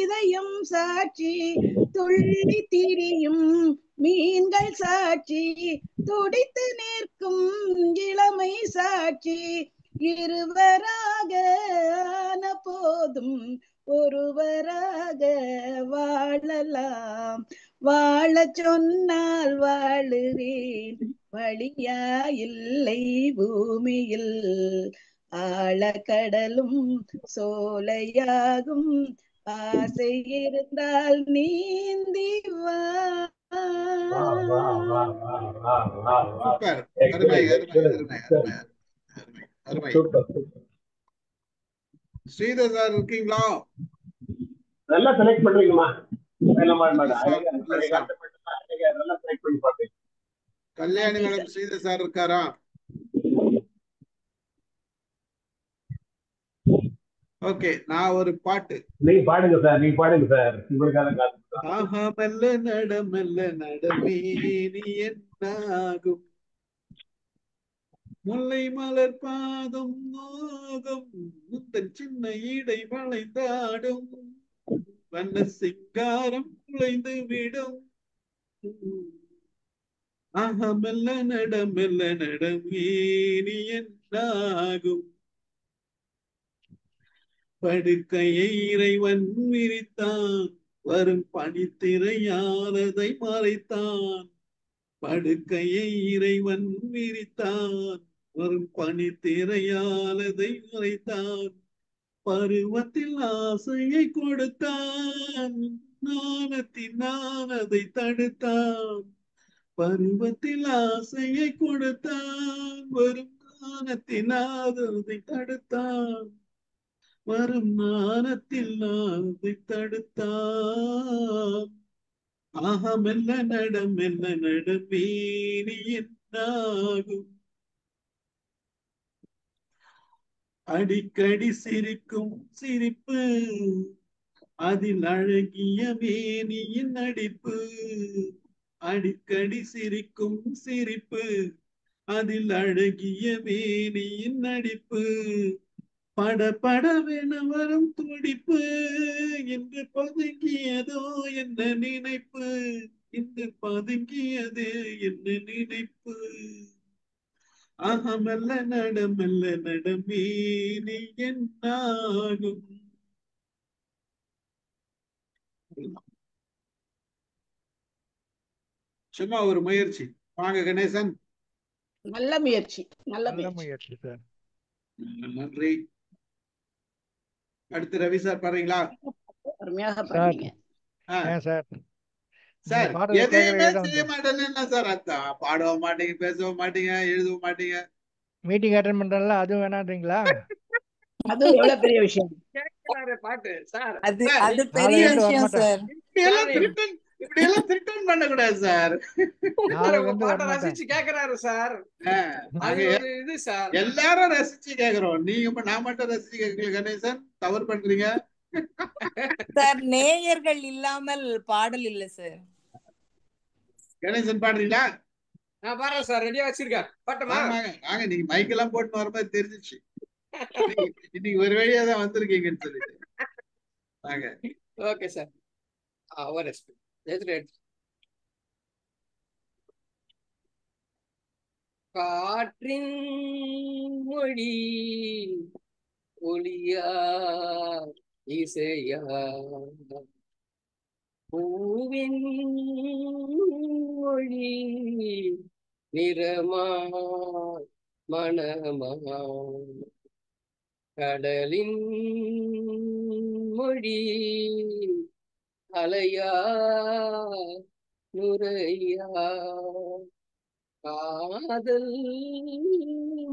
Speaker 2: இதயம் சாட்சி, துள்ளி திரியும் மீன்கள் சாட்சி, துடித்து நிற்கும் இளமை சாட்சி. இருவராக ஆன போதும் ஒருவராக வாழலாம். வாழ சொன்னால் வாழுறேன். வழியா இல்லை பூமியில் ஆழக்கடலும் சோலையாகும். ஆசை இருந்தால் நீந்தி வா.
Speaker 1: சூப்பர். அருமை அருமை அருமை அருமை அருமை அருமை. ஸ்ரீதர் சார் இருக்கீங்களா?
Speaker 4: நல்லா செலக்ட் பண்றீங்கம்மா.
Speaker 1: கல்யாணி மேடம் ஸ்ரீதர் சார் இருக்காரா? ஓகே, நான் ஒரு பாட்டு.
Speaker 4: நீங்க பாடுங்க சார், நீங்க பாடுங்க சார். உங்களுக்காக
Speaker 1: ஆஹா மெல்ல நட மெல்ல நடமே நீ என்னாகும், முல்லை மலர் பாதம் நோகும், முத்தன் சின்ன இடை வளைந்தாடும், வண்ண சிங்காரம் குலைந்து விடும். ஆஹா மெல்ல நடமே நீ என்னாகும், படுக்கையை இறைவன் விரித்தான், வரும் பனித்திரையானதை மறைத்தான். படுக்கையை இறைவன் விரித்தான், வரும் பனித்திரையானதை மறைத்தான். பருவத்தில் ஆசையை கொடுத்தான், நாணத்தின் நான் அதை தடுத்தான். பருவத்தில் ஆசையை கொடுத்தான், வரும் நாணத்தின் அதை தடுத்தான். வரும் நாணத்தில் அதை தடுத்தான். ஆஹா மெல்ல நடமே நீ என்னாகும், அடிக்கடி சிரிக்கும் சிரிப்பு, அதில் அழகிய மேனியின் நடிப்பு. அடிக்கடி சிரிக்கும் சிரிப்பு, அதில் அழகிய மேனியின் நடிப்பு. பட படவென வரும் துடிப்பு, இன்று பதுங்கியதோ என்ன நினைப்பு, இன்று பதுங்கியது என்ன நினைப்பு. ஆஹா மெல்ல நடமே நீ என்னாகும். சும்மா ஒரு முயற்சி. வாங்க கணேசன்.
Speaker 2: நல்ல முயற்சி, நல்ல
Speaker 10: நல்ல
Speaker 2: முயற்சி.
Speaker 10: முயற்சி சார்.
Speaker 1: நன்றி. அடுத்து ரவி சார் பாருங்களா?
Speaker 2: அருமையாக
Speaker 10: சார்
Speaker 2: பண்ணீங்க.
Speaker 10: ஏன் சார்
Speaker 1: சார்
Speaker 10: நீங்க பாடுறத
Speaker 1: எதையுமே
Speaker 10: கேட்கறதே தான்
Speaker 1: செய்ய மாட்டேன்னு என்ன சார் அர்த்தம்? பாடவும் மாட்டீங்க, பேசவும் மாட்டீங்க, எழுதவும் மாட்டீங்க.
Speaker 10: மீட்டிங் அட்டன் பண்றதுல அதுவும் வேணான்றீங்களா?
Speaker 2: அது எவ்வளவு பெரிய விஷயம்.
Speaker 1: கேட்கிறாரு பாட்டு சார்.
Speaker 5: அது
Speaker 1: சார்,
Speaker 5: அது
Speaker 10: நாளை
Speaker 5: பெரிய
Speaker 10: இருந்து
Speaker 5: விஷயம்
Speaker 10: வரமாட்டேன்.
Speaker 5: சார்.
Speaker 1: இப்படி எல்லாம் திருட்டன் பண்ணக்கூடாது சார்.
Speaker 10: நாளைல இருந்து வரமாட்டேன்.
Speaker 11: ரசிச்சு கேக்குறாரு சார். அது
Speaker 1: நாங்க
Speaker 11: ஒரு இது சார்.
Speaker 1: எல்லாரும் ரசிச்சு கேக்குறோம். நீங்க நான் மட்டும் ரசிச்சு கேட்கல கணேசன், தவறு பண்றீங்க.
Speaker 5: சார் நேயர்கள் இல்லாமல் பாடல் இல்ல சார்.
Speaker 1: கணேசன் பாடுறீங்களா?
Speaker 11: நான் பாடுறேன் சார், ரெடியா வச்சிருக்கேன். பாட்டுமா?
Speaker 1: வாங்க, நீங்க மைக் எல்லாம் போட்டு வர மாதிரி தெரிஞ்சிச்சு. இன்னைக்கு ஒரு வழியா தான் வந்திருக்கீங்கன்னு சொல்லிட்டு வாங்க.
Speaker 11: Okay sir. ஒரு காற்றின் மொழி ஒளியா இசையா, பூவின் மொழி நிறமா மனமா, கடலின் மொழி அலையா நுரையா காதல்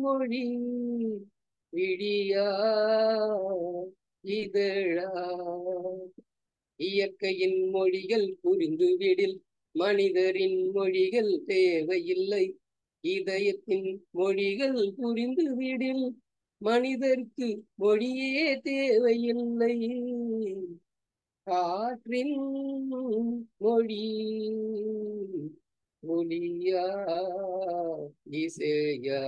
Speaker 11: மொழி விழியா இதழா இயற்கையின் மொழிகள் புரிந்துவிடில் மனிதரின் மொழிகள் தேவையில்லை. இதயத்தின் மொழிகள் புரிந்துவிடில் மனிதருக்கு மொழியே தேவையில்லை. காற்றின் மொழி ஒலியா இசையா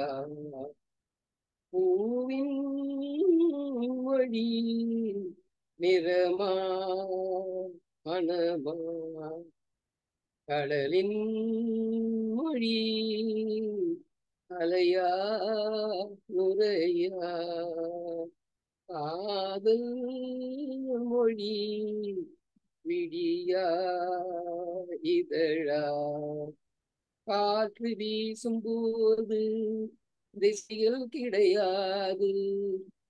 Speaker 11: பூவின் மொழி நிறமா மனமா கடலின் மொழி அலையா நுரையா காதல் மொழி விடியா இதழா காற்று வீசும் போது திசைகள் கிடையாது.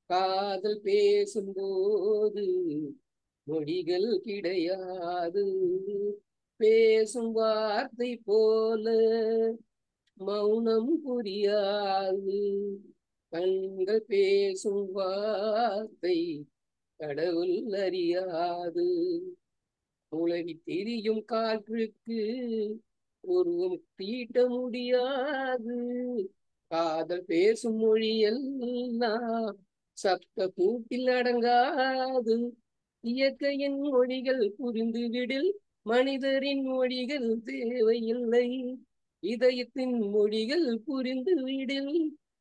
Speaker 11: காதல் பேசும்போது மொழிகள் கிடையாது. பேசும் வார்த்தை போல மௌனம் புரியாது. கண்கள் பேசும் வார்த்தை கடவுள் அறியாது. உலகி திரியும் காற்றுக்கு உருவம் தீட்ட முடியாது. காதல் பேசும் மொழியெல்லாம் சப்த கூட்டில் அடங்காது. இயற்கையின் மொழிகள் புரிந்துவிடில் மனிதரின் மொழிகள் தேவையில்லை. இதயத்தின் மொழிகள் புரிந்துவிடில்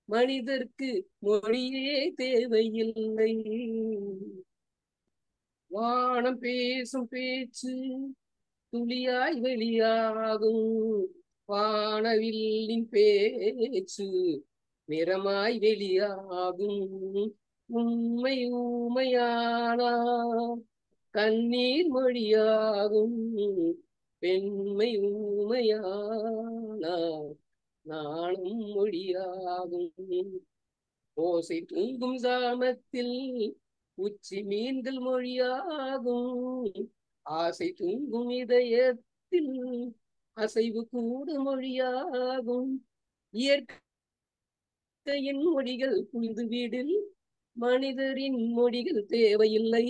Speaker 11: மனிதர்க்கு மொழியே தேவையில்லை. வானம் பேசும் பேச்சு துளியாய் வெளியாகும். வானவில்லின் பேச்சு நிறமாய் வெளியாகும். உண்மை ஊமையானா கண்ணீர் மொழியாகும். பெண்மை ஊமையானா நானும் மொழியாகும். ஓசை தூங்கும் சாமத்தில் உச்சி மீன்கள் மொழியாகும். ஆசை தூங்கும் இதயத்தில் அசைவு கூட மொழியாகும். இயற்கையின் மொழிகள் புரிந்துவிடில் மனிதரின் மொழிகள் தேவையில்லை.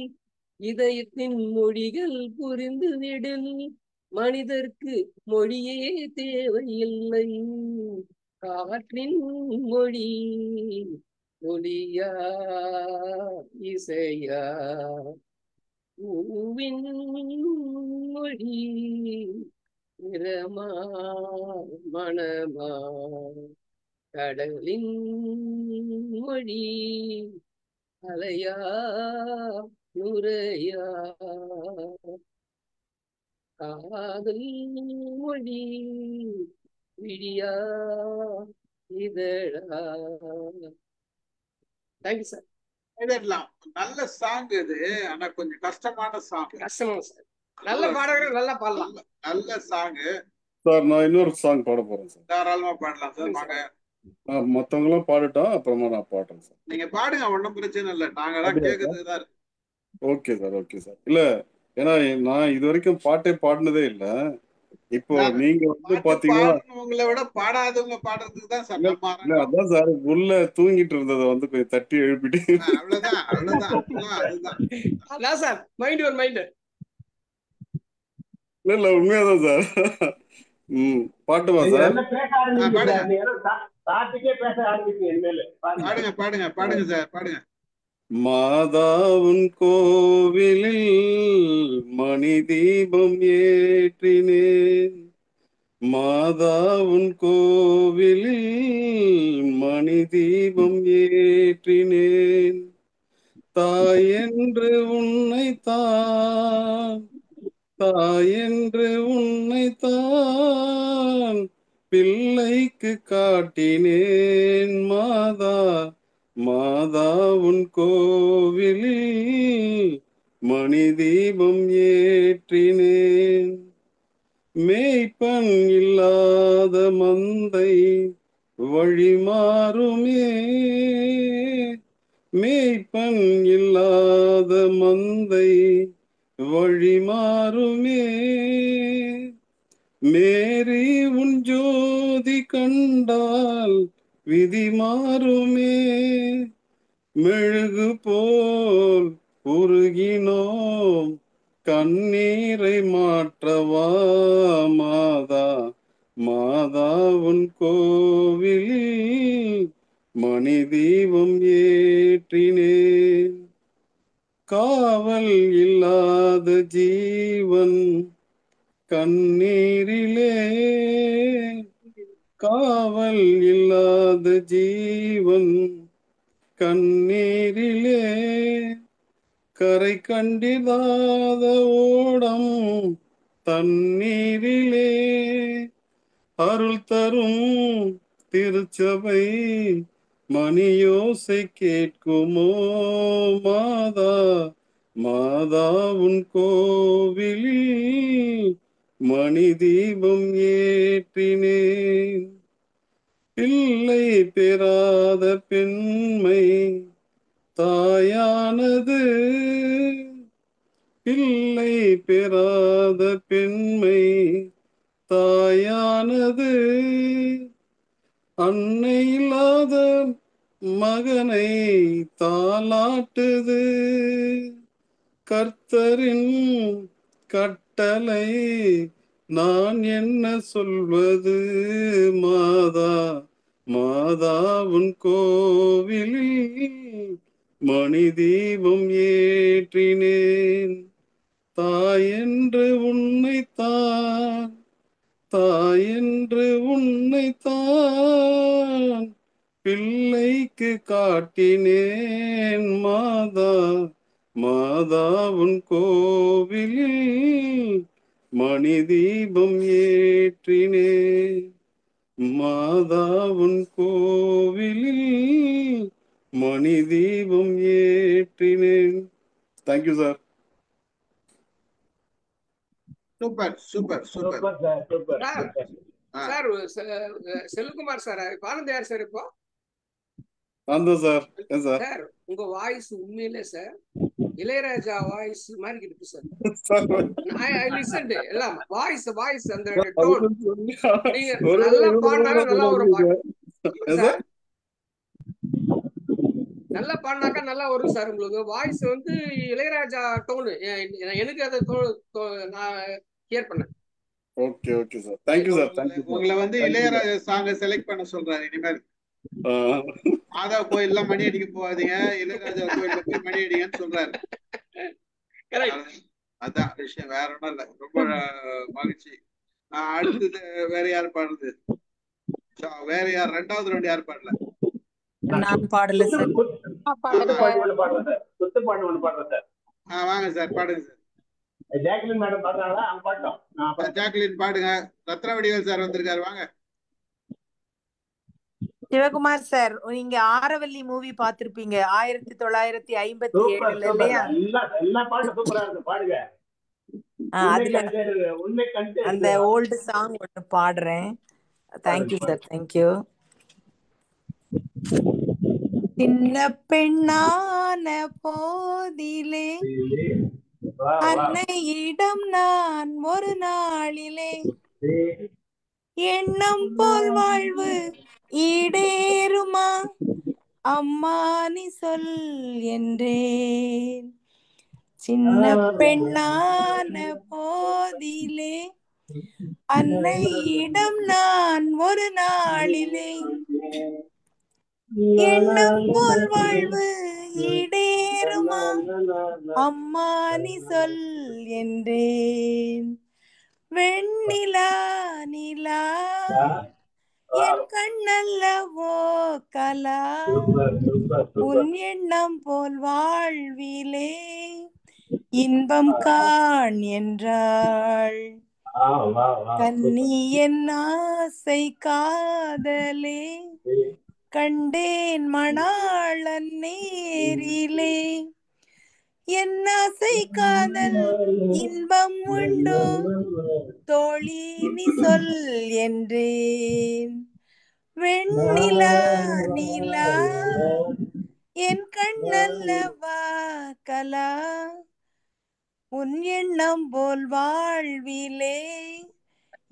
Speaker 11: இதயத்தின் மொழிகள் புரிந்துவிடில் மனிதர்க்கு மொழியே தேவையில்லை. காற்றின் மொழி ஒலியா இசையா பூவின் மொழி நிறமா மனமா கடலின் மொழி அலையா நுரையா காதல் மொழி விழியா இதழா. Thank you sir.
Speaker 1: இதெல்லாம் நல்ல சாங் இது. ஆனா கொஞ்சம் கஷ்டமான சாங்.
Speaker 11: கஷ்டமா சார். நல்ல பாடகர்கள் நல்லா பாடலாம்.
Speaker 1: நல்ல சாங்
Speaker 7: சார். நான் இன்னொரு சாங் பாட போறேன் சார்.
Speaker 1: தாராளமா பாடலாம் சார். வாங்க.
Speaker 7: மத்தவங்களும் பாடிட்டோம், அப்புறமா நான் பாடுறேன் சார்.
Speaker 1: நீங்க பாடுங்க, ஒன்றும் பிரச்சனை இல்லை. நாங்கெல்லாம் கேட்கறதுதான் இருக்கு.
Speaker 7: Okay sir, okay sir. இல்ல, ஏன்னா நான் இது வரைக்கும் பாட்டே பாடினதே இல்லை. இப்போ நீங்க வந்து பாத்தீங்கன்னா
Speaker 1: உங்களை விட பாடாதவங்க பாடுறதுக்கு தான் சார் நம்ம
Speaker 7: இல்ல, அதான் சார் உள்ள தூங்கிட்டு இருந்ததை வந்து கொஞ்சம் தட்டி எழுப்பிட்டு
Speaker 1: அவ்வளவுதான் அதுதான்.
Speaker 11: அதான் சார் மைண்ட் ஒரு மைண்ட்.
Speaker 7: இல்ல உண்மையாதான் சார். பாட்டுமா சார்?
Speaker 1: பாடுங்க சார், பாடுங்க.
Speaker 7: மாதாவுன் கோவிலில் மணி தீபம் ஏற்றினேன். மாதாவுன் கோவிலில் மணி தீபம் ஏற்றினேன். தாயென்று உன்னைத்தான், தாயென்று உன்னைத்தான் பிள்ளைக்கு காட்டினேன். மாதா, மாதா உன் கோவிலில் மணி தீபம் ஏற்றினேன். மேய்ப்பன் இல்லாத மந்தை வழி மாறுமே, மேய்ப்பன் இல்லாத மந்தை வழி மாறுமே. மேரி உன் ஜோதி கண்டால் விதி மாறுமே, மெழுகு போல் உருகினோம் கண்ணீரை மாற்றவா மாதா, மாதா உன் கோவிலில் மணி தீபம் ஏற்றினேன். காவல் இல்லாத ஜீவன் கண்ணீரிலே, காவல் இல்லாத ஜீவன் கண்ணீரிலே, கரை கண்டிடாத ஓடம் தண்ணீரிலே, அருள் தரும் திருச்சபை மணியோசை கேட்குமோ மாதா, மாதா உன் கோவிலில் மணி தீபம் ஏற்றினேன். பிள்ளை பெறாத பெண்மை தாயானது, பிள்ளை பெறாத பெண்மை தாயானது, அன்னை இல்லாத மகனை தாலாட்டுது. கர்த்தரின் கட்டளை நான் என்ன சொல்வது மாதா, மாதா உன் கோவிலில் மணி தீபம் ஏற்றினேன். தாயென்று உன்னைத்தான், தாயென்று உன்னைத்தான் பிள்ளைக்கு காட்டினேன் மாதா, மாதா உன் கோவிலில் மணி தீபம் ஏற்றினேன். மாதா உன் கோவிலில் மணி தீபம் ஏற்றினேன். Thank you sir.
Speaker 1: Super super super.
Speaker 4: Super sir, super.
Speaker 11: Sir Selvakumar sir Bharathiyar sir இப்போ
Speaker 7: அந்த சார் சார்
Speaker 11: சார் உங்க வாய்ஸ் உண்மையிலே சார் இளையராஜா வாய்ஸ் மாதிரி இருக்கு சார். ஐ லிசன்ட் எல்லாம் வாய்ஸ் வாய்ஸ் அந்த டோன் நீங்க நல்லா பாடினாலும் நல்லா ஒரு பாட்டு சார், நல்லா பாடினாக்கா நல்லா வரும் சார். உங்களுக்கு வாய்ஸ் வந்து இளையராஜா டோனு, எனக்கு அதை நான் ஹியர் பண்ணேன்.
Speaker 7: Okay okay sir, thank you sir. Thank you.
Speaker 1: உங்களை வந்து இளையராஜா சாங்க செலக்ட் பண்ண சொல்றாரு இனிமேல். மாதா கோயில்ல மணி அடிக்க போகாதீங்க, இளையராஜா கோயில்ல போய் மணி அடிங்கன்னு சொல்றாரு. அதான் விஷயம், வேற ஒன்றும் இல்லை. ரொம்ப மகிழ்ச்சி. அடுத்தது வேற யார் பாடுறது? வேற யார் ரெண்டாவது ரவுண்ட் யார் பாடல?
Speaker 5: நான் பாடல சார்.
Speaker 1: வாங்க சார், பாடுங்க சார்.
Speaker 4: Jacqueline madam பாடுறாங்களா? அவங்க பாட்டோம்.
Speaker 1: ஜாக்லின் பாடுங்க. ரத்னவடிவேல் சார் வந்திருக்காரு, வாங்க.
Speaker 12: சிவகுமார் சார், நீங்க ஆரவல்லி மூவி பாத்திருப்பீங்க 1957 இல்லையா?
Speaker 4: எல்லா பாட்டும் சூப்பரா இருக்கு, பாடுங்க.
Speaker 12: அதுல அந்த ஓல்டு சாங் ஒண்ணு பாடுறேன். Thank you sir, thank you. சின்ன பெண்ணான போதிலே அன்னையிடம் நான் ஒரு நாளிலே எண்ணம் போல் வாழ்வு ஈடேறுமா அம்மா நீ சொல் என்றேன். சின்ன பெண்ணான போதிலே அன்னையிடம் நான் ஒரு நாளிலே எண்ணம் போல் வாழ்வு ஈடேறுமா அம்மா நீ சொல் என்றேன். வெண்ணிலா நிலா என் கண்ணல்லவோ கலா, உன் எண்ணம் போல் வாழ்விலே இன்பம் காண் என்றாள். கண்ணி என் ஆசை காதலே கண்டேன் மணாளன் நேரிலே. என் ஆசை காதல் இன்பம் உண்டோ தோழி நீ சொல் என்றேன். வெண்ணிலா நிலா என் கண்ணல்லவா கலா, உன் எண்ணம் போல் வாழ்விலே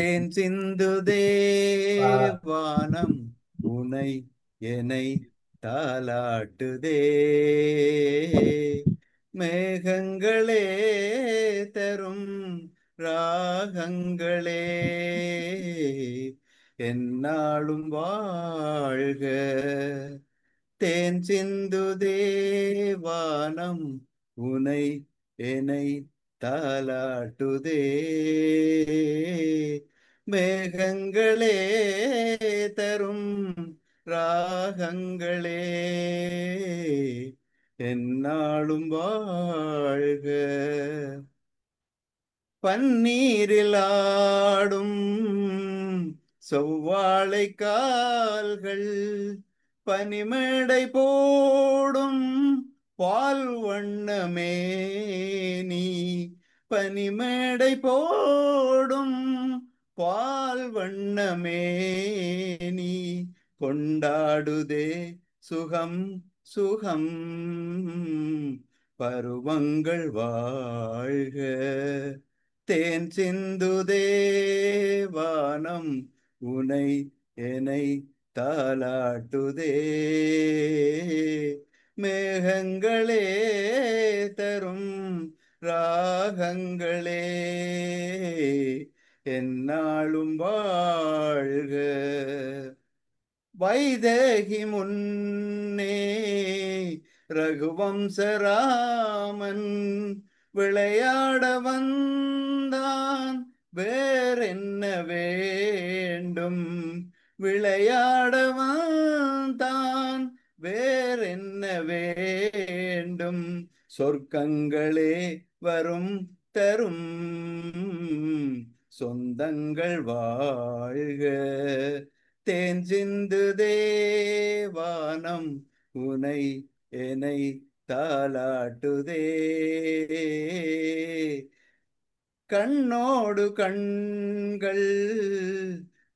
Speaker 13: தேன் சிந்துதே வானம் உனை என்னை தாலாட்டுதே மேகங்களே தரும் ராகங்களே எந்நாளும் வாழ்க தேன் சிந்துதே வானம் உனை என்னை தாலாட்டுதே மேகங்களே தரும் ராகங்களே எந்நாளும் வாழ்க பன்னீரில் ஆடும் செவ்வாழை கால்கள் பனிமேடை போடும் பால் வண்ணமே நீ பனிமேடை போடும் பால் வண்ணமே நீ கொண்டாடுதே சுகம் சுகம் பருவங்கள் வாழ்க தேன் சிந்துதே வானம் உனை என்னை தாலாட்டுதே மேகங்களே தரும் ராகங்களே எந்நாளும் வாழ்க வைதேகி முன்னே ரகுவம்சராமன் விளையாட வந்தான் வேறென்ன வேண்டும் விளையாட வந்தான் வேறென்ன வேண்டும் சொர்க்கங்களே வரும் தரும் சொந்தங்கள் வாழ்க தேன் சிந்துதே வானம் உனை என்னை தாலாட்டுதே கண்ணோடு கண்கள்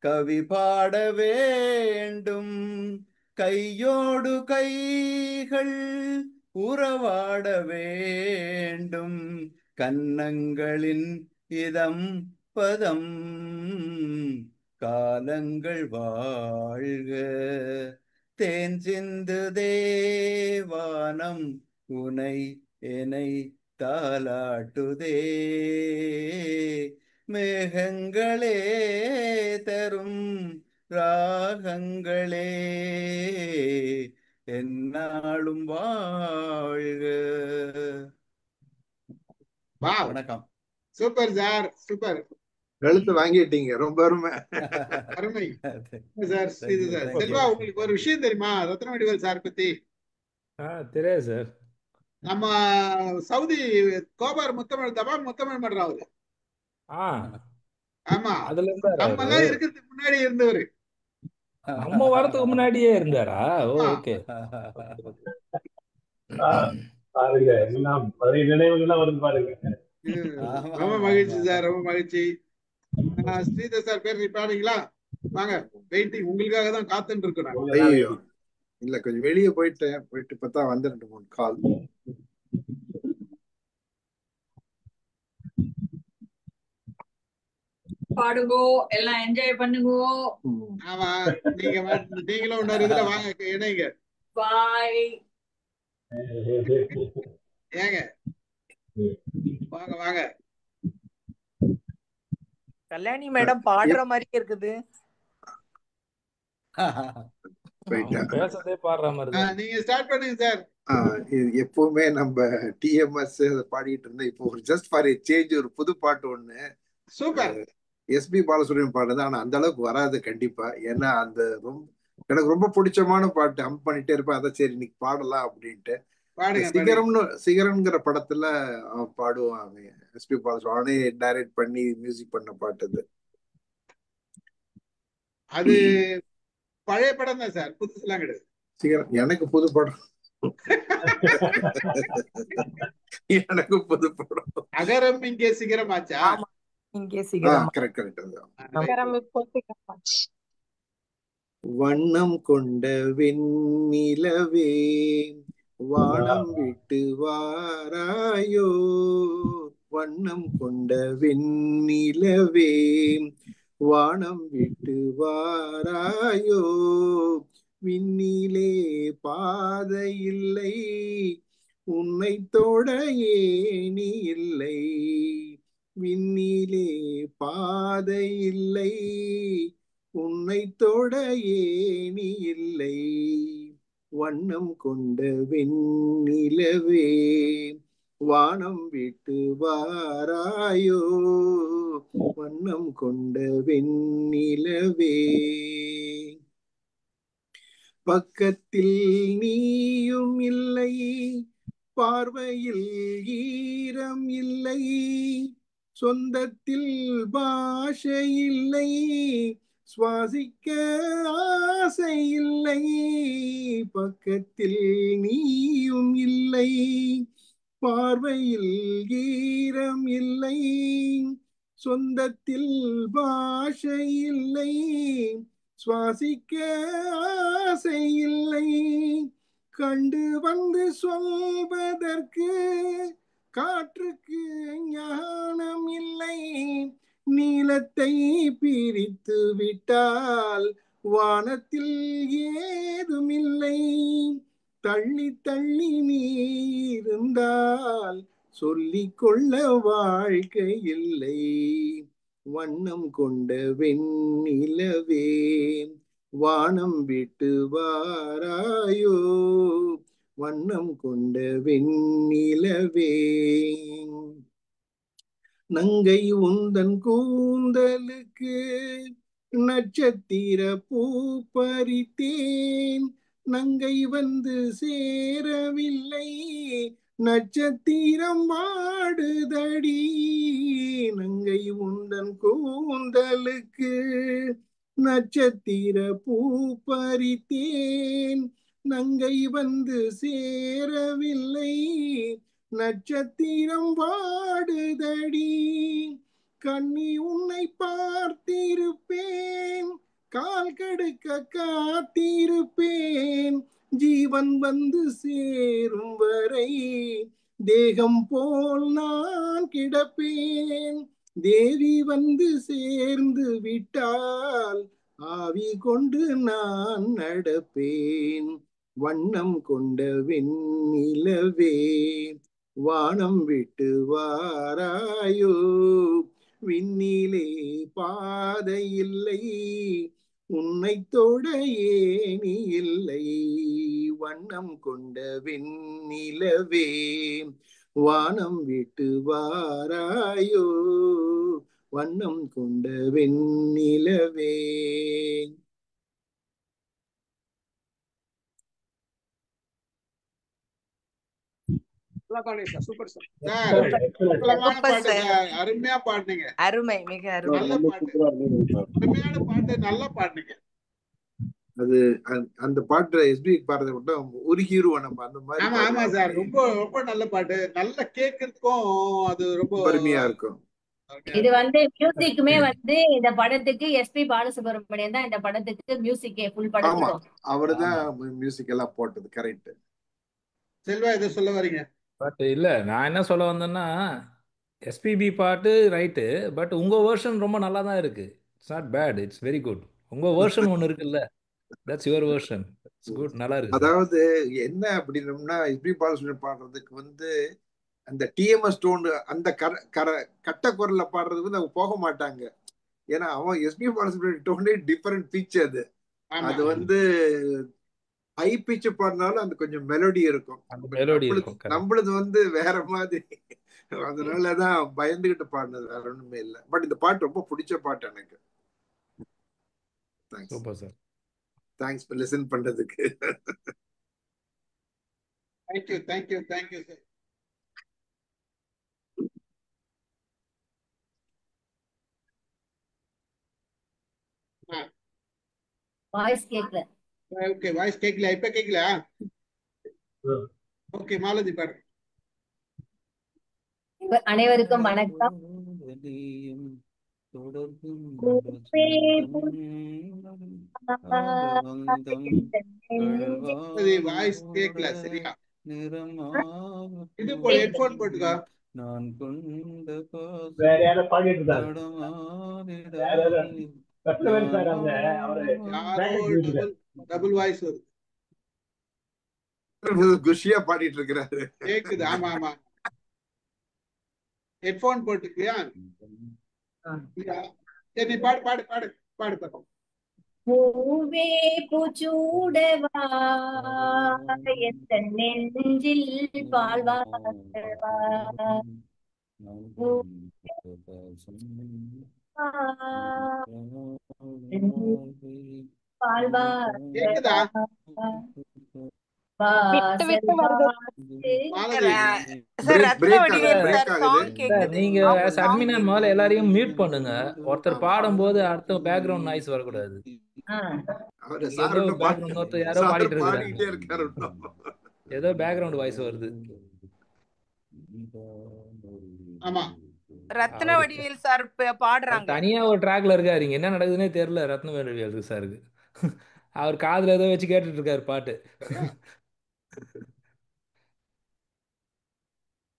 Speaker 13: கவி பாட வேண்டும் கையோடு கைகள் உறவாட வேண்டும் கன்னங்களின் இதம் பதம் காலங்கள் வாழ்க தேன் சிந்துதே வானம் உனை என்னை தாலாட்டுதே மேகங்களே தரும் ராகங்களே எந்நாளும் வாழ்க. வணக்கம்.
Speaker 1: Super sir, super.
Speaker 14: எழுத்து வாங்கிட்டீங்க, ரொம்ப அருமை.
Speaker 1: அருமை சார். இது சார் செல்வா, உங்களுக்கு ஒரு விஷயம் தெரியுமா ரத்னவடிவேல் சார் பத்தி?
Speaker 6: தெரியாது சார்.
Speaker 1: நம்ம சவுதி கோபார் முத்தமிழ் தபால் முத்தமிழ் பண்றாரு அவரு. ஆமா, நம்ம எல்லாம் இருக்கிறதுக்கு முன்னாடி இருந்தவரு.
Speaker 6: நம்ம வரதுக்கு முன்னாடியே இருந்தாரா? ஓகே.
Speaker 4: பாருங்க எல்லாம் பழைய நினைவுகள்லாம் வருது பாருங்க.
Speaker 1: ரொம்ப மகிழ்ச்சி சார், ரொம்ப மகிழ்ச்சி. ஸ்ரீதர் சார் பேர் பாருங்களா? வாங்க, வெயிட்டிங், உங்களுக்காக தான் காத்துட்டு இருக்கோம்.
Speaker 14: ஐயோ இல்ல, கொஞ்சம் வெளியே போயிட்டு பார்த்தா வந்து 2-3 கால்.
Speaker 15: பாடுங்கோ, எல்லாம் என்ஜாய் பண்ணுங்கோ.
Speaker 1: ஆமா, நீங்களும் இன்னொரு இதுல வாங்க, இணைங்க.
Speaker 15: பாய்.
Speaker 1: ஏங்க வாங்க வாங்க.
Speaker 12: கல்யாணி மேடம் பாடுற மாதிரி இருக்குது.
Speaker 6: பேசதே பாடுற மாதிரி.
Speaker 1: நீங்க ஸ்டார்ட் பண்ணுங்க சார்.
Speaker 14: எப்பவுமே நம்ம டிஎம்எஸ் பாடிட்டு இருந்தோம். இப்போ ஒரு ஜஸ்ட் ஃபார் ஏ சேஞ்ச் ஒரு புது பாட்டு ஒண்ணு.
Speaker 1: சூப்பர்.
Speaker 14: எஸ்பி பாலசுப்ரமணியம் பாடுது, ஆனா அந்த அளவுக்கு வராது கண்டிப்பா. ஏன்னா அந்த எனக்கு ரொம்ப பிடிச்சமான பாட்டு, ஹம் பண்ணிட்டே இருப்பேன். அதான் சரி இன்னைக்கு பாடலாம் அப்படின்ட்டு. சிகரம்ங்கிற படத்துல பாடுவான் அவன், எஸ்பி பாலசுப்ரமணியம். அவனே டைரக்ட் பண்ணி மியூசிக் பண்ண பாட்டு அது.
Speaker 1: அது பழைய படம் தான் சார், புதுசுலாம் கிடையாது.
Speaker 14: சிகரம் எனக்கு புது படம். எனக்கு புது படம்.
Speaker 1: அகரம் இங்கே சிகரம் ஆச்சா?
Speaker 12: இங்கே சிகரம்.
Speaker 14: கரெக்ட்.
Speaker 16: வண்ணம் கொண்ட வெண்ணிலவே வானம் விட்டு வாராயோ, வண்ணம் கொண்ட வெண்ணிலவே வானம் விட்டு வாராயோ, விண்ணிலே பாதை இல்லை, உன்னை தொட ஏணி இல்லை, விண்ணிலே பாதை இல்லை, உன்னை தொட ஏணி இல்லை, வண்ணம் கொண்ட வெண்ணிலவே, வானம் விட்டு வாராயோ, வண்ணம் கொண்ட வெண்ணிலவே. பக்கத்தில் நீயும் இல்லை, பார்வையில் ஈரம் இல்லை, சொந்தத்தில் பாஷை இல்லை, சுவாசிக்க ஆசை இல்லை. பக்கத்தில் நீயும் இல்லை, பார்வையில் ஈரம் இல்லை, சொந்தத்தில் பாஷை இல்லை, சுவாசிக்க ஆசை இல்லை. கண்டு வந்து சொல்வதற்கு காற்றுக்கு ஞானம் இல்லை, நீலத்தை பிரித்து விட்டால் வானத்தில் ஏதுமில்லை. தள்ளி தள்ளி நீ இருந்தால் சொல்லிக்கொள்ள வாழ்க்கை இல்லை. வண்ணம் கொண்ட வெண்ணிலவே, வானம் விட்டு வாராயோ, வண்ணம் கொண்ட வெண்ணிலவே. நங்கை உந்தன் கூந்தலுக்கு நட்சத்திர பூ பறித்தேன், நங்கை வந்து சேரவில்லை, நட்சத்திரம் வாடுதடி. நங்கை உந்தன் கூந்தலுக்கு நட்சத்திர பூ பறித்தேன், நங்கை வந்து சேரவில்லை, நட்சத்திரம் வாடுதடி. கண்ணி உன்னை பார்த்திருப்பேன், கால் கடுக்க காத்திருப்பேன், ஜீவன் வந்து சேரும் வரை தேகம் போல் நான் கிடப்பேன். தேவி வந்து சேர்ந்து விட்டால் ஆவி கொண்டு நான் நடப்பேன். வண்ணம் கொண்ட வெண்ணிலவே, வானம் விட்டு வாராயோ, விண்ணிலே பாதை இல்லை, உன்னை தொட ஏணி இல்லை. வண்ணம் கொண்ட வெண்ணிலவே, வானம் விட்டு வாராயோ, வண்ணம் கொண்ட வெண்ணிலவே.
Speaker 11: Super sir.
Speaker 1: சார், பிரபலமான பாட்டு சார். அருமையா பாடுனீங்க.
Speaker 12: அருமை, மிக அருமை.
Speaker 1: நல்ல பாட்டு, அருமையான பாட்டு, நல்லா பாடுனீங்க.
Speaker 14: அது அந்த பாட்டு எஸ்பி பாடுறதை மட்டும் உருகிருவோம் நம்ம அந்த மாதிரி.
Speaker 1: ஆமா ஆமா சார், ரொம்ப ரொம்ப நல்ல பாட்டு, நல்ல கேட்கறதுக்கும் அது ரொம்ப
Speaker 14: அருமையா இருக்கும்.
Speaker 17: இது வந்து மியூசிக்குமே வந்து இந்த படத்துக்கு எஸ்பி பாலசுப்ரமணியன் தான் இந்த படத்துக்கு மியூசிக்கே ஃபுல்
Speaker 14: ஆமா,
Speaker 17: படத்துக்கும்.
Speaker 14: அவர்தான் மியூசிக் எல்லாம் போட்டது. கரெக்ட்.
Speaker 1: செல்வா எதை சொல்ல வரீங்க?
Speaker 6: பட் இல்லை, நான் என்ன சொல்ல வந்தேன்னா, எஸ்பிபி பாட்டு ரைட்டு, பட் உங்கள் வேர்ஷன் ரொம்ப நல்லா தான் இருக்கு. It's not bad, it's very good. உங்கள் வேர்ஷன் ஒன்று இருக்குல்ல, that's your version, it's good, நல்லா இருக்கு சார்.
Speaker 14: அதாவது என்ன அப்படின்னோம்னா, எஸ்பி பாலசுப்ரமணியன் பாடுறதுக்கு வந்து அந்த டிஎம்எஸ் டோன், அந்த கட்ட குரல்ல பாடுறதுக்கு வந்து அவங்க போக மாட்டாங்க. ஏன்னா அவன் எஸ்பி பாலசுப்ரமணியன் டோனே டிஃபரெண்ட் பிச். அது வந்து ஹை பிச் பாடினாலும் அந்த கொஞ்சம் மெலோடி இருக்கும். நம்மளது வந்து வேற மாதிரி. அதனாலதான் பயந்துகிட்டு பாடினது, வேற ஒண்ணுமே இல்லை. பட் இந்த பாட்டு ரொம்ப பிடிச்ச பாட்டு எனக்கு.
Speaker 6: Super sir,
Speaker 14: thanks for listen பண்றதுக்கு.
Speaker 1: Thank you thank you thank you sir.
Speaker 17: Voice கேட்கல.
Speaker 1: ஓகே, வாய்ஸ் கேட்கல. இப்ப கேட்கல. ஓகே, மாலதி பாரு.
Speaker 17: அனைவருக்கும் வணக்கம்.
Speaker 1: வாய்ஸ் கேட்கல சரியா? இது போல ஹெட்போன் போட்டுக்கோ.
Speaker 13: நான் கொண்ட
Speaker 4: வேற
Speaker 13: பாசம்
Speaker 4: யாரும் பாடிட்டு இருக்காங்க. வேற யாரும்
Speaker 13: தடமாறிடாதே
Speaker 4: ரத்னவேல் சார் அவங்க அவரு
Speaker 1: யாரோ
Speaker 4: பேக்கெட் போயிட்டு
Speaker 1: டபுள் வாய்ஸ் வருது.
Speaker 14: குஷியா பாடிட்டு இருக்கிறாரு.
Speaker 1: கேக்குது. ஆமா ஆமா. ஹெட்போன் போட்டுக்கியா? சரி நீ பாடு பாடு பாடு பாடு பாடு.
Speaker 17: பூவே பூச்சூடவா எந்த நெஞ்சில் பால்வார்க்கவா
Speaker 1: கேக்குதா?
Speaker 3: விட்டு விட்டு வருது.
Speaker 5: சார் ரத்ன வடிவேல் சார் சாங்
Speaker 6: சார்
Speaker 5: கேக்குது.
Speaker 6: நீங்க
Speaker 5: அவங்க
Speaker 6: as
Speaker 5: சாங்
Speaker 6: admin
Speaker 5: கேக்குது.
Speaker 6: முதல்ல எல்லாரையும் மியூட் பண்ணுங்க. ஒருத்தர் பாடும்போது அடுத்த பேக்ரவுண்ட் நாய்ஸ் வரக்கூடாது.
Speaker 14: அவரு
Speaker 6: இங்க
Speaker 14: சார்
Speaker 6: ஏதோ
Speaker 14: ஒன்னும்
Speaker 6: பேக்ரவுண்ட் ஒருத்தர் யாரோ
Speaker 14: சார்
Speaker 6: பாடிட்டு
Speaker 14: பாடிக்கிட்டே
Speaker 6: இருக்காங்க.
Speaker 14: இருக்காரு.
Speaker 6: ஏதோ பேக்ரவுண்ட் வாய்ஸ் வருது.
Speaker 1: ஆமா.
Speaker 5: ரத்ன
Speaker 6: அவரு
Speaker 5: வடிவேல் சார் பாடுறாங்க.
Speaker 6: தனியா ஒரு ட்ராக்ல இருக்காரு. இங்க என்ன நடக்குதுன்னே தெரியல ரத்னவேல் சாருக்கு. அவர் காதுல ஏதோ வச்சு கேட்டுட்டு இருக்காரு பாட்டு.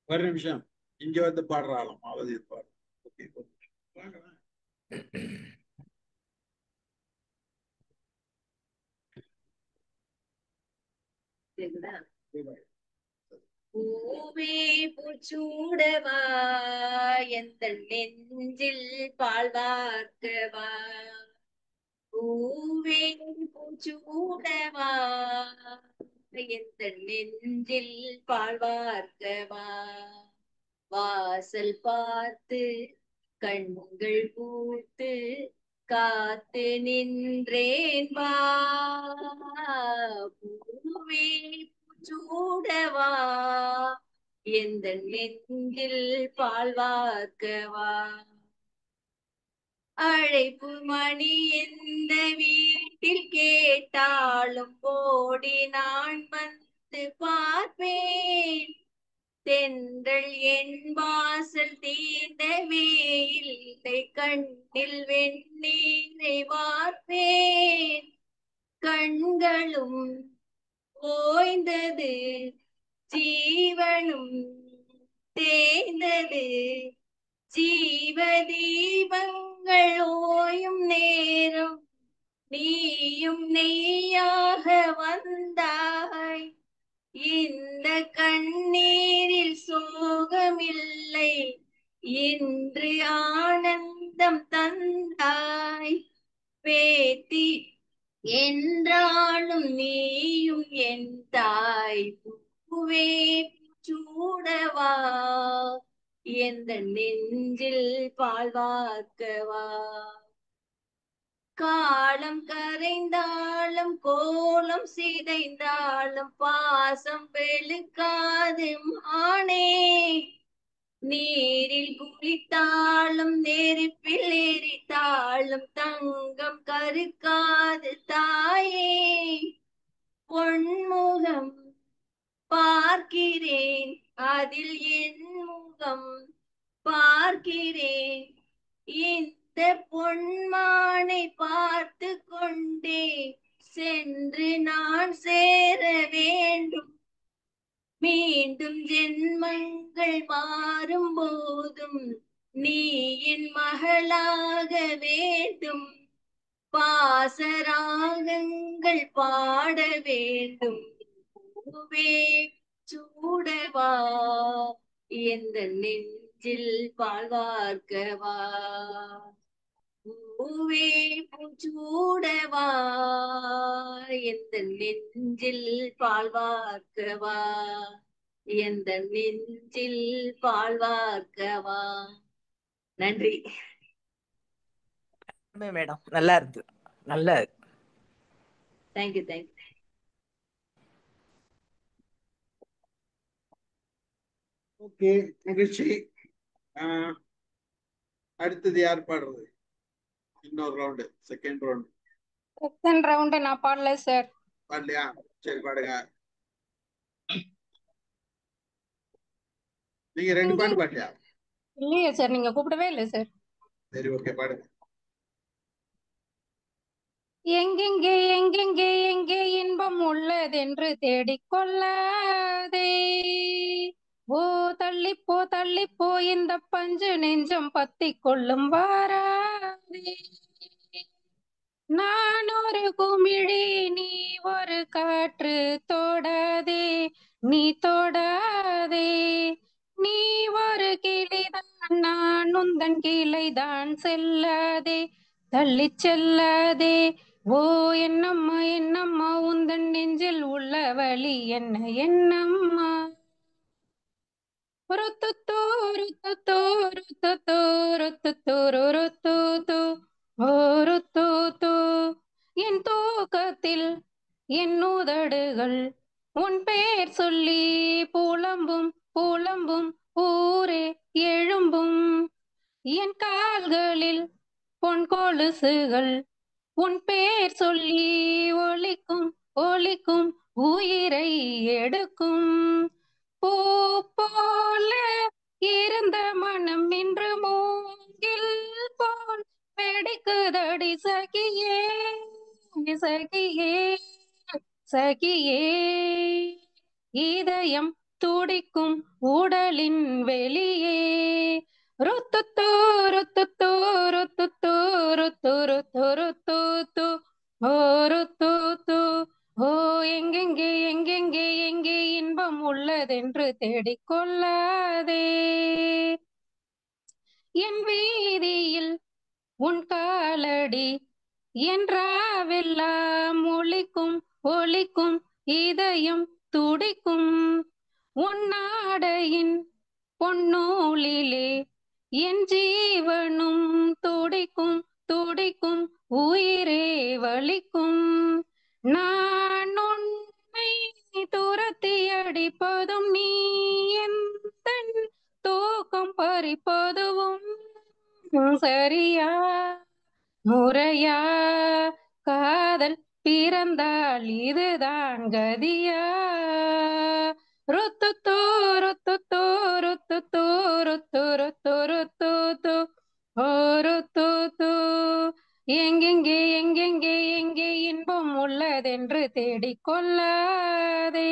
Speaker 1: ஒரு நிமிஷம். இங்க வந்து பாடுறாளாம் அவதி பாடு. ஓகே வாங்க.
Speaker 17: பூவே பூச்சூடவா எந்த நெஞ்சில் பால்வார்க்கவா பூவே பூச்சூடவா எந்த நெஞ்சில் பால்வார்க்கவா வாசல் பார்த்து கண்கள் பூத்து காத்து நின்றேன் வா பூவே பூச்சூடவா எந்த நெஞ்சில் பால்வார்க்கவா அழைப்பு மணி எந்த வீட்டில் கேட்டாலும் ஓடி நான் வந்து பார்ப்பேன் தென்றல் என் வாசல் தீண்டவே இல்லை கண்ணில் வெந்நீரை வார்ப்பேன் கண்களும் ஓய்ந்தது ஜீவனும் தேய்ந்தது ஜீவ தீபங்கள் ஓயும் நேரம் நீயும் நெய்யாக வந்தாய் இந்த கண்ணீரில் சோகமில்லை இன்று ஆனந்தம் தந்தாய் பேத்தி என்றாலும் நீயும் என் தாய் பூவே சூடவா எந்த நெஞ்சில் பால்வார்க்கவா காலம் கரைந்தாலும் கோலம் சிதைந்தாலும் பாசம் வெளுக்காது மானே நீரில் குளித்தாலும் நெருப்பில் எரித்தாலும் தங்கம் கருக்காது தாயே பொன்முகம் பார்க்கிறேன் அதில் என் முகம் பார்க்கிறேன் இந்த பொன்மானை பார்த்து கொண்டே சென்று நான் சேர வேண்டும் மீண்டும் ஜென்மங்கள் மாறும் போதும் நீ என் மகளாக வேண்டும் பாசராகங்கள் பாட வேண்டும் பூவே சூடவா எந்த நெஞ்சில் பால்வார்க்கவா பூவே பூச்சூடவா எந்த நெஞ்சில் பால்வார்க்கவா எந்த நெஞ்சில் பால்வார்க்கவா நன்றி
Speaker 5: மேடம் நல்லா இருக்கு. நல்லா இருக்கு.
Speaker 17: Thank you thank you.
Speaker 1: ஓகே மகிழ்ச்சி. அடுத்தது யார் பாடுறது? இன்னொரு round, second round.
Speaker 3: Second round நான் பாடல சார்.
Speaker 1: பாடலையா? சரி பாடுங்க. நீங்க 2 பாட்டு பாடலையா?
Speaker 3: இல்லையே சார், நீங்க கூப்பிடவே இல்லை சார்.
Speaker 1: சரி ஓகே பாடுங்க.
Speaker 3: எங்கெங்கே எங்கெங்கே எங்கே இன்பம் உள்ளதென்று தேடிக்கொள்ளாதே ஓ தள்ளிப்போ தள்ளிப்போ இந்த பஞ்சு நெஞ்சம் பத்தி கொள்ளும் வாராதே. நான் ஒரு குமிழி நீ ஒரு காற்று, தொடாதே நீ தொடாதே. நீ ஒரு கிளிதான் நான் உந்தன் கிளைதான், செல்லாதே தள்ளி செல்லாதே. ஓ என்னம்மா என்னம்மா உந்தன் நெஞ்சில் உள்ள வலி என்ன என்னம்மா. ருத்துத்தூ ருத்துத்தூ ருத்துத்தூ ருத்துத்தூ ருத்துத்தூ ஓ ருத்துத்தூ. என் தூக்கத்தில் என் உதடுகள் உன் பேர் சொல்லி புலம்பும் புலம்பும், ஊரே எழும்பும். என் கால்களில் பொன் கொலுசுகள் உன் பேர் சொல்லி ஒலிக்கும் ஒலிக்கும், உயிரை எடுக்கும். பூ போல இருந்த மனம் இன்று மூங்கில் போல் வெடிக்குதடி சகியே சகியே சகியே. இதயம் துடிக்கும் உடலின் வெளியே. ருத்துத்தூ ருத்துத்தூ ருத்துத்தூ ருத்து ருத்து ருத்து ஓ ருத்து. ஓ எங்கெங்கே எங்கெங்கே எங்கே இன்பம் உள்ளதென்று தேடிக்கொள்ளாதே. என் வீதியில் உன் காலடி என்றாவெல்லாம் ஒலிக்கும் ஒலிக்கும், இதயம் துடிக்கும். உன் நாடையின் பொன்னூலிலே என் ஜீவனும் துடிக்கும் துடிக்கும், உயிரே வலிக்கும். நான் உன்னை துரத்தி அடிப்பதும் நீ எந்தன் தூக்கம் பறிப்பதுவும் சரியா முறையா. காதல் பிறந்தால் இதுதான் கதியா. ருத்துத்தூ ருத்துத்தூ ருத்துத்தூ ருத்து ருத்து ருத்து ஓ ருத்து. எங்கெங்கே எங்கெங்கே எங்கே இன்பம் உள்ளதென்று தேடிக்கொள்ளாதே.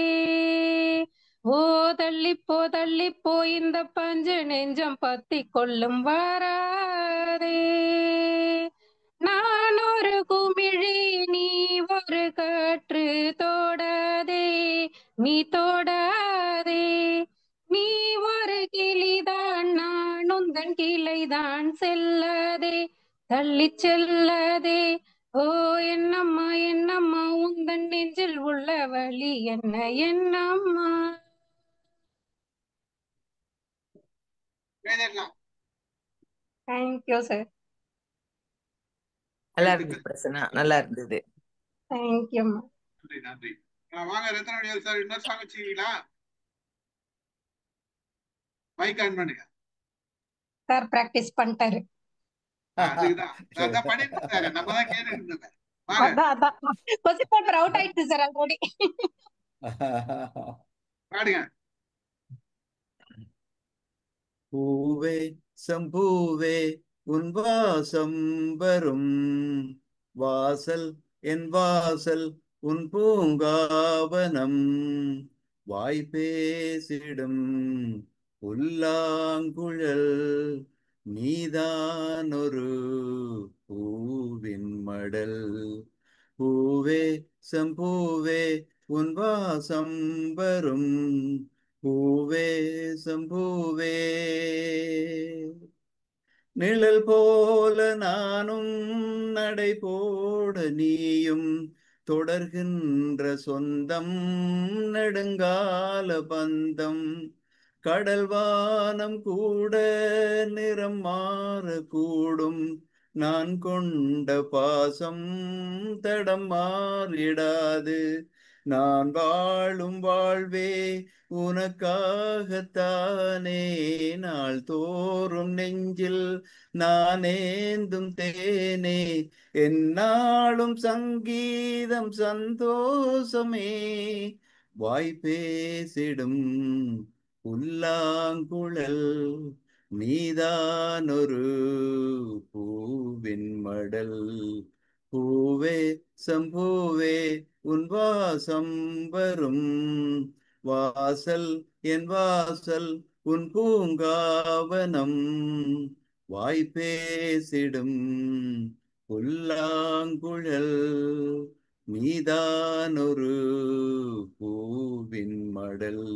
Speaker 3: ஓ தள்ளிப்போ தள்ளிப்போ இந்த பஞ்சு நெஞ்சம் பத்தி கொள்ளும் வாராதே. நான் ஒரு குமிழி நீ ஒரு காற்று, தோடாதே நீ தோடாதே. நீ ஒரு கிளிதான் நான் உந்தன் கிளைதான், செல்லாதே தள்ளி செல்லாதே. ஓ என்னம்மா என்னம்மா உந்தன் நெஞ்சில் உள்ள வலி என்ன என்னம்மா. Thank you sir.
Speaker 18: நல்லா இருந்தது பிரசன்னா, நல்லா இருந்தது.
Speaker 3: தேங்க்யூம்மா.
Speaker 1: நன்றி நன்றி. வாங்க ரத்னவடிவேல் சார், இன்னொரு சாங் வச்சுக்கீங்களா? மைக் ஆன் பண்ணுங்க
Speaker 3: சார். பிராக்டிஸ் பண்ணிட்டாரு.
Speaker 1: அதுக்குதான் அதான் பண்ணிட்டு இருந்தாரு, நம்ம தான் கேட்டுட்டு இருந்தோம். வாங்க.
Speaker 3: அதான் அதான் கொஸ்டின் பேப்பர் அவுட் ஆயிடுச்சு சார் ஆல்ரெடி.
Speaker 1: பாடுங்க.
Speaker 13: பூவே சம்பூவே உன் வாசம் வரும், வாசல் என் வாசல் உன் பூங்காவனம், வாய் பேசிடும் புல்லாங்குழல், நீதான் ஒரு பூவின் மடல். பூவே சம்பூவே உன் வாசம் வரும், பூவே சம்பூவே. நிழல் போல நானும் நடை போட நீயும், தொடர்கின்ற சொந்தம் நெடுங்கால பந்தம். கடல் வானம் கூட நிறம் மாறக்கூடும், நான் கொண்ட பாசம் தடம் மாறிடாது. நான் வாழும் வாழ்வே உனக்காகத்தானே, நாள் தோறும் நெஞ்சில் நானேந்தும் தேனே, என்னாலும் சங்கீதம் சந்தோஷமே. வாய் பேசிடும் புல்லாங்குழல், நீதான் ஒரு பூவின் மடல். பூவே சம்பூவே உன் வாசம் வரும், வாசல் என் வாசல் உன் பூங்காவனம் வாய்ப்பேசிடும் புல்லாங்குழல் நீதானொரு பூவின் மடல்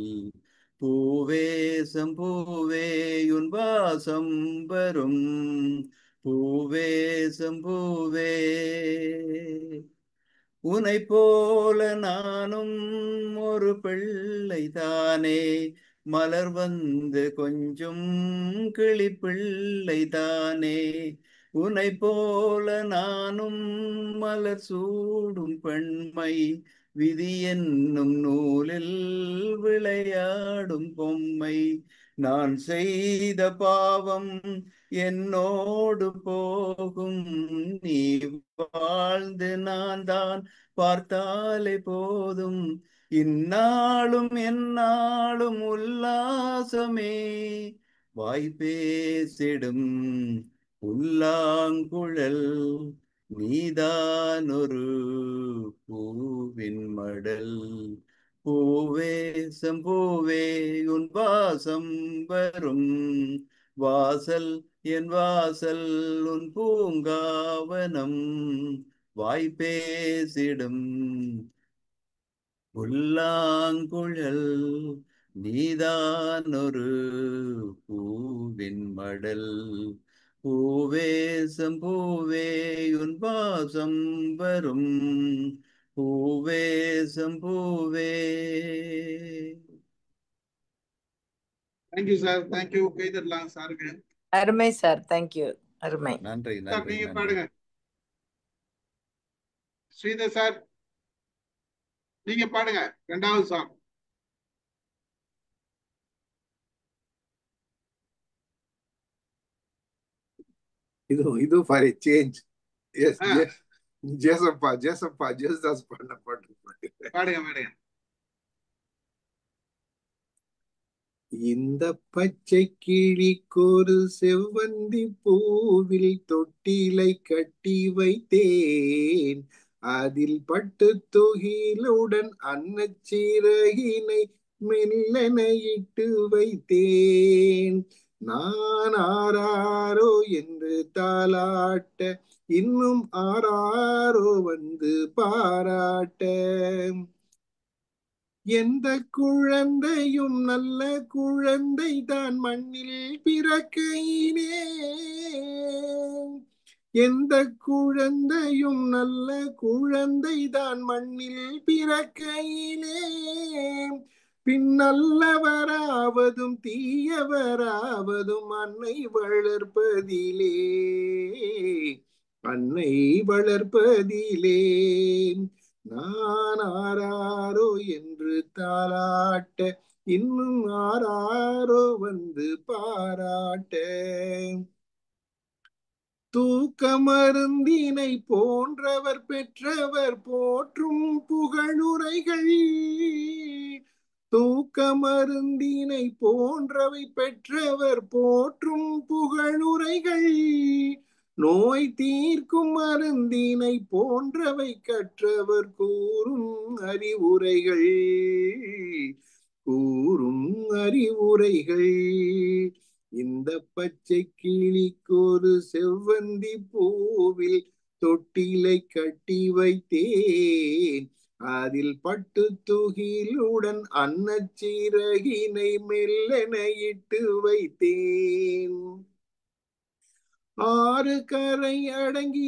Speaker 13: பூவே சம்பூவே உன் வாசம் வரும் பூவே சம்பூவே உனை போல நானும் ஒரு பிள்ளை தானே மலர் வந்து கொஞ்சம் கிளி பிள்ளை தானே உனை போல நானும் மலர் சூடும் பெண்மை விதி என்னும் நூலில் விளையாடும் பொம்மை நான் செய்த பாவம் என்னோடு போகும் நீ வாழ்ந்து நான் தான் பார்த்தாலே போதும் இந்நாளும் எந்நாளும் உல்லாசமே வாய்ப்பேசிடும் புல்லாங்குழல் நீதானொரு பூவின் மடல் பூவே சம்பூவே உன் வாசம் வரும் வாசல் என் வாசல் உன் பூங்காவனம் வாய்ப்பேசிடும் புல்லாங்குழல் நீதானொரு பூவின் மடல் பூவே சம்பூவே உன் வாசம் வரும் பூவே சம்பூவே.
Speaker 1: Thank you sir, thank you. கைதரலாம் சாருக்கு.
Speaker 18: அருமை சார், தேங்க்யூ. அருமை.
Speaker 13: நன்றி
Speaker 1: சார்
Speaker 13: நன்றி
Speaker 1: நீங்க
Speaker 13: நன்றி.
Speaker 1: பாடுங்க. ஸ்ரீதர் சார் நீங்க பாடுங்க 2வது சாங்.
Speaker 14: இது ஃபார் எ சேஞ்ச். எஸ் ஜேசப்பா ஜேசுதாஸ் பாடின பாட்டு
Speaker 1: பாடுங்க பாடுங்க.
Speaker 14: இந்த பச்சை கிளிக்கொரு செவ்வந்தி பூவில் தொட்டிலை கட்டி வைத்தேன், அதில் பட்டு தொகிலுடன் அன்னச்சீரகினை மெல்லென இட்டு வைத்தேன். நான் ஆராரோ என்று தாலாட்ட, இன்னும் ஆராரோ வந்து பாராட்ட. எந்த குழந்தையும் நல்ல குழந்தை தான் மண்ணில் பிறக்கையிலே, எந்த குழந்தையும் நல்ல குழந்தை தான் மண்ணில் பிறக்கையிலே, பின்னல்லவராவதும் தீயவராவதும் அன்னை வளர்ப்பதிலே, அன்னை வளர்ப்பதிலே. நான் ஆராரோ என்று தாலாட்ட, இன்னும் ஆராரோ வந்து பாராட்ட. தூக்க மருந்தினை போன்றவர் பெற்றவர் போற்றும் புகழுரைகள், தூக்க மருந்தினை போன்றவை பெற்றவர் போற்றும் புகழுரைகள், நோய் தீர்க்கும் மருந்தினை போன்றவை கற்றவர் கூறும் அறிவுரைகள், கூறும் அறிவுரைகள். இந்த பச்சை கிளிக்கொரு செவ்வந்தி பூவில் தொட்டிலை கட்டி வைத்தேன், அதில் பட்டு துகிலுடன் அன்னச்சீரகினை மெல்லென இட்டு வைத்தேன். ஆறு கரை அடங்கி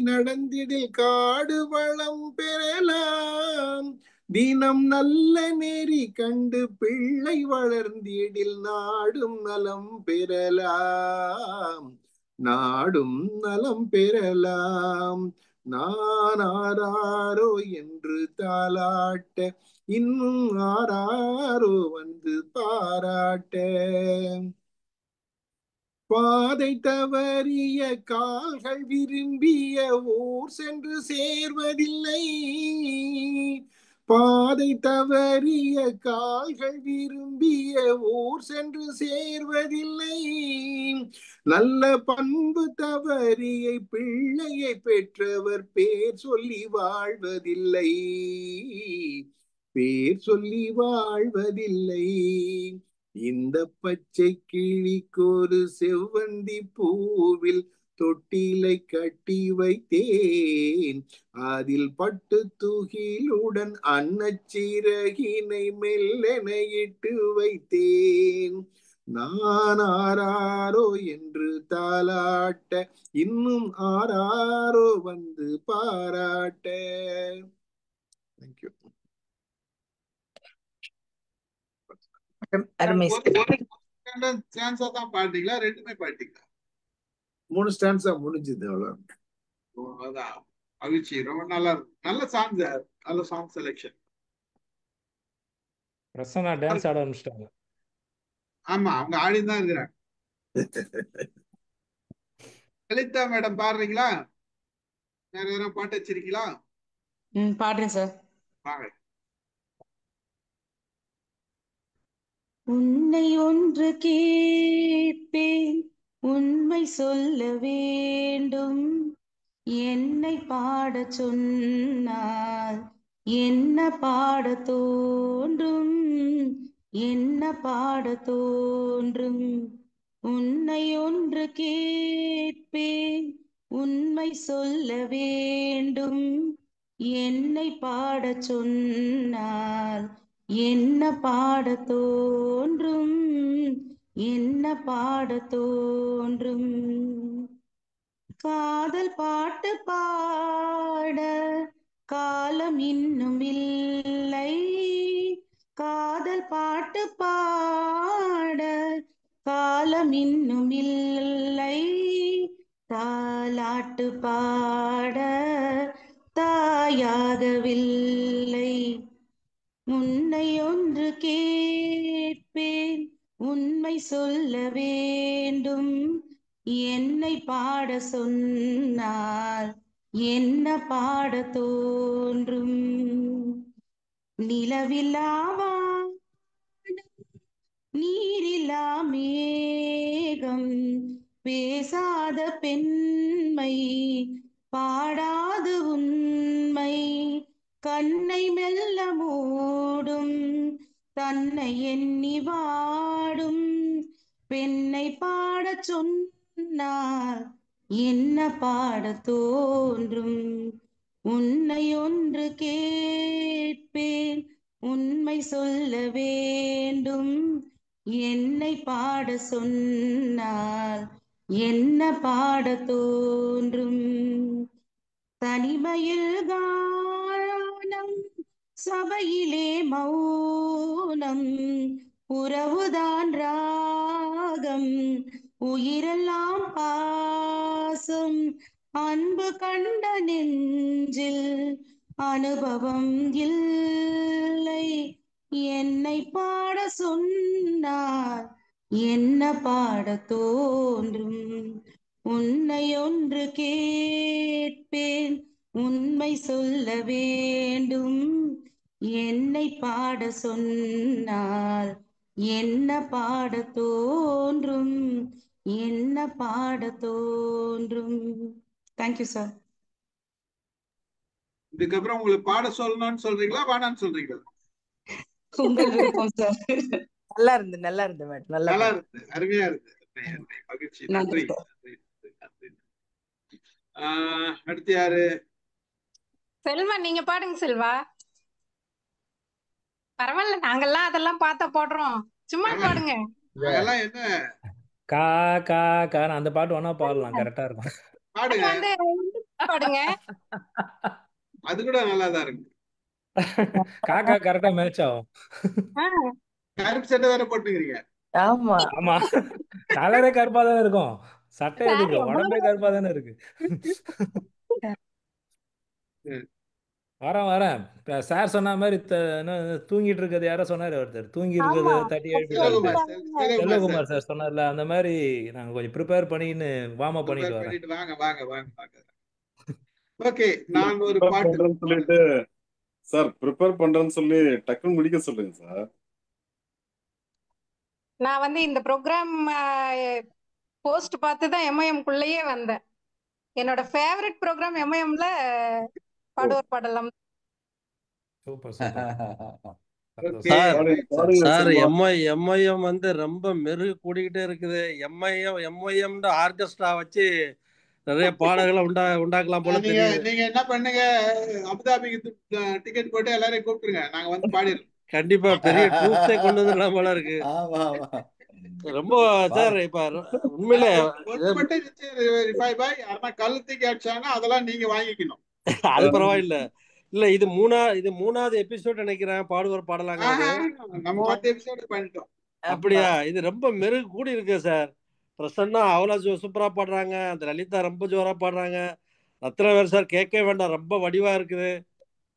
Speaker 14: நடந்திடில் காடு வளம் பெறலாம், தினம் நல்ல நெறி கண்டு பிள்ளை வளர்ந்திடில் நாடும் நலம் பெறலாம், நாடும் நலம் பெறலாம். நான் ஆராரோ என்று தாலாட்ட, இன்னும் ஆராரோ வந்து பாராட்ட. பாதை தவறிய கால்கள் விரும்பிய ஊர் சென்று சேர்வதில்லை,
Speaker 16: பாதை தவறிய கால்கள் விரும்பிய ஊர் சென்று சேர்வதில்லை. நல்ல பண்பு தவறிய பிள்ளையை பெற்றவர் பேர் சொல்லி வாழ்வதில்லை. பேர் சொல்லி வாழ்வதில்லை. இந்த பச்சை கிளிக்கொரு செவ்வந்தி பூவில் தொட்டிலை கட்டி வைத்தேன். அதில் பட்டு தூகிலுடன் அன்னச்சிறகினை மெல்லென இட்டு வைத்தேன். நான் ஆராரோ என்று தாலாட்ட இன்னும் ஆராரோ வந்து பாராட்ட. தேங்க்யூ.
Speaker 18: அருமை
Speaker 1: சான்ஸா தான் பாட்டீங்களா? ரெண்டுமே பாட்டீங்களா?
Speaker 16: 3 ஸ்டான்ஸா முடிஞ்சது. அவ்வளவு.
Speaker 1: அதான் மகிழ்ச்சி. ரொம்ப நல்லா இருக்கு. நல்ல சாங் சார். நல்ல சாங் செலெக்ஷன்.
Speaker 6: பிரசன்னா டான்ஸ் ஆட ஆரம்பிச்சிட்டாங்க.
Speaker 1: ஆமா, அவங்க ஆடி தான் இருக்கிறாங்க. லலிதா மேடம் பாடுறீங்களா? வேற யாரும் பாட்டு வச்சிருக்கீங்களா?
Speaker 8: பாடுறேன் சார்.
Speaker 1: வாங்க.
Speaker 8: உன்னை ஒன்று கேட்பேன், உண்மை சொல்ல வேண்டும். என்னை பாடச் சொன்னால் என்ன பாட தோன்றும், என்ன பாட தோன்றும். உன்னை ஒன்று கேட்பேன், உண்மை சொல்ல வேண்டும். என்னை பாடச் சொன்னால் என்ன பாட தோன்றும், என்ன பாட தோன்றும். காதல் பாட்டு பாட காலம் இன்னும் இல்லை. காதல் பாட்டு பாட காலம் இன்னும் இல்லை. தாலாட்டு பாட தாயாகவில்லை. உன்னை ஒன்று கேட்பேன், உண்மை சொல்ல வேண்டும். என்னை பாட சொன்னால் என்ன பாட தோன்றும். நிலவில்லாவா நீரில்லா மேகம், பேசாத பெண்மை பாடாது உண்மை. கண்ணை மெல்ல மூடும் தன்னை எண்ணி வாடும் பெண்ணை பாடச் சொன்னால் என்ன பாட தோன்றும். உன்னை ஒன்று கேட்பேன், உண்மை சொல்ல வேண்டும். என்னை பாட சொன்னால் என்ன பாட தோன்றும். தனிமையில் கானம், சபையிலே மௌனம். உறவுதான் ராகம், உயிரெல்லாம் பாசம். அன்பு கண்ட நெஞ்சில் அனுபவம் இல்லை. என்னை பாட சொன்னால் என்ன பாட தோன்றும். உன்னை ஒன்று கேட்பேன், உண்மை சொல்ல வேண்டும். என்னை பாட சொன்னால் என்ன பாட தோன்றும், என்ன பாட தோன்றும். Thank you sir.
Speaker 1: இதுக்கப்புறம் உங்களுக்கு பாட சொல்லணும்னு சொல்றீங்களா, வேணான்னு சொல்றீங்களா?
Speaker 8: உங்கள் விருப்பம் சார்.
Speaker 18: நல்லா இருந்து மேடம்.
Speaker 1: நல்லா இருந்து, அருமையா இருந்து. மகிழ்ச்சி. நன்றி. அடுத்து யாரு?
Speaker 3: செல்வா, நீங்க பாடுங்க செல்வா. பரவாயில்ல, நாங்கெல்லாம் அதெல்லாம் பார்த்தா போடுறோம். சும்மா பாடுங்க.
Speaker 1: அதெல்லாம் என்ன
Speaker 6: கா கா கான்னு அந்த பாட்டு வேணா பாடலாம், கரெக்டா இருக்கும்.
Speaker 1: பாடுங்க.
Speaker 3: பாடுங்க.
Speaker 1: அது கூட நல்லாதான் இருக்கு.
Speaker 6: காக்கா கரெக்டா மேட்ச் ஆகும்.
Speaker 1: கருப்பு சட்டை வேற போட்டுக்கிறீங்க.
Speaker 18: ஆமா
Speaker 6: ஆமா, கலரே கருப்பா தானே இருக்கும். சட்டை எதுக்கு, உடம்பே கருப்பா தானே இருக்கு. வரேன். சார் சொன்ன மாதிரி தூங்கிட்டு இருக்கிறது யாரோ சொன்னாரு, ஒருத்தர் தூங்கி இருக்கிறது தட்டி எழுப்பி செல்வகுமார் சார் சொன்னார்ல, அந்த மாதிரி நாங்க கொஞ்சம் ப்ரிப்பேர் பண்ணின்னு வார்ம் அப் பண்ணிட்டு வரேன்.
Speaker 1: வாங்க. ஓகே, நான் ஒரு பாட்டு
Speaker 7: சொல்லிட்டு சார் ப்ரிப்பேர் பண்றேன்னு சொல்லி டக்குன்னு முடிக்க சொல்லுங்க சார்.
Speaker 3: நான் வந்து இந்த ப்ரோக்ராம் போஸ்ட் பார்த்து தான் எம்ஐஎம் குள்ளேயே வந்தேன். என்னோட ஃபேவரட் ப்ரோக்ராம் எம்ஐஎம்ல பாடுவோர் பாடலாம்.
Speaker 6: Super super.
Speaker 19: சார்
Speaker 7: பாடுங்க
Speaker 19: சார்
Speaker 7: செல்வா.
Speaker 19: எம்ஐஎம் வந்து ரொம்ப மெருகு கூடிக்கிட்டே இருக்குது. எம்ஐஎம் ஆர்கெஸ்ட்ரா வச்சு நிறைய பாடல்களை உண்டாக்கலாம் போல
Speaker 1: நீங்க
Speaker 19: தெரியுது.
Speaker 1: நீங்க என்ன பண்ணுங்க, அபுதாபிக்கு டிக்கெட் போட்டு எல்லாரையும் கூப்பிட்டுருங்க, நாங்க வந்து பாடிடுறோம்.
Speaker 19: கண்டிப்பா பெரிய ட்ரூப்ஸே கொண்டு வந்துடலாம் போல இருக்கு.
Speaker 13: ஆமா ஆமா
Speaker 19: ரொம்ப சார் இப்ப உண்மையிலே
Speaker 1: ஒண்ணு மட்டும் ரிஃபை பாய், யாருன்னா கழுத்துக்கு அடிச்சாங்கன்னா அதெல்லாம் நீங்க வாங்கிக்கணும்.
Speaker 19: அது பரவாயில்ல. இல்ல இது மூணாவது எபிசோட் நினைக்கிறேன் பாடுவோர் பாடலாங்கிறது.
Speaker 1: நம்ம மத்த எபிசோடு பண்ணிட்டோம்.
Speaker 19: அப்படியா? இது ரொம்ப மெருகு கூடி இருக்கு சார். பிரசன்னா அவ்வளவு சூப்பரா பாடுறாங்க. அந்த லலிதா ரொம்ப ஜோரா பாடுறாங்க. ரத்னவேல் சார் கேட்கவே வேண்டாம், ரொம்ப வடிவா இருக்குது,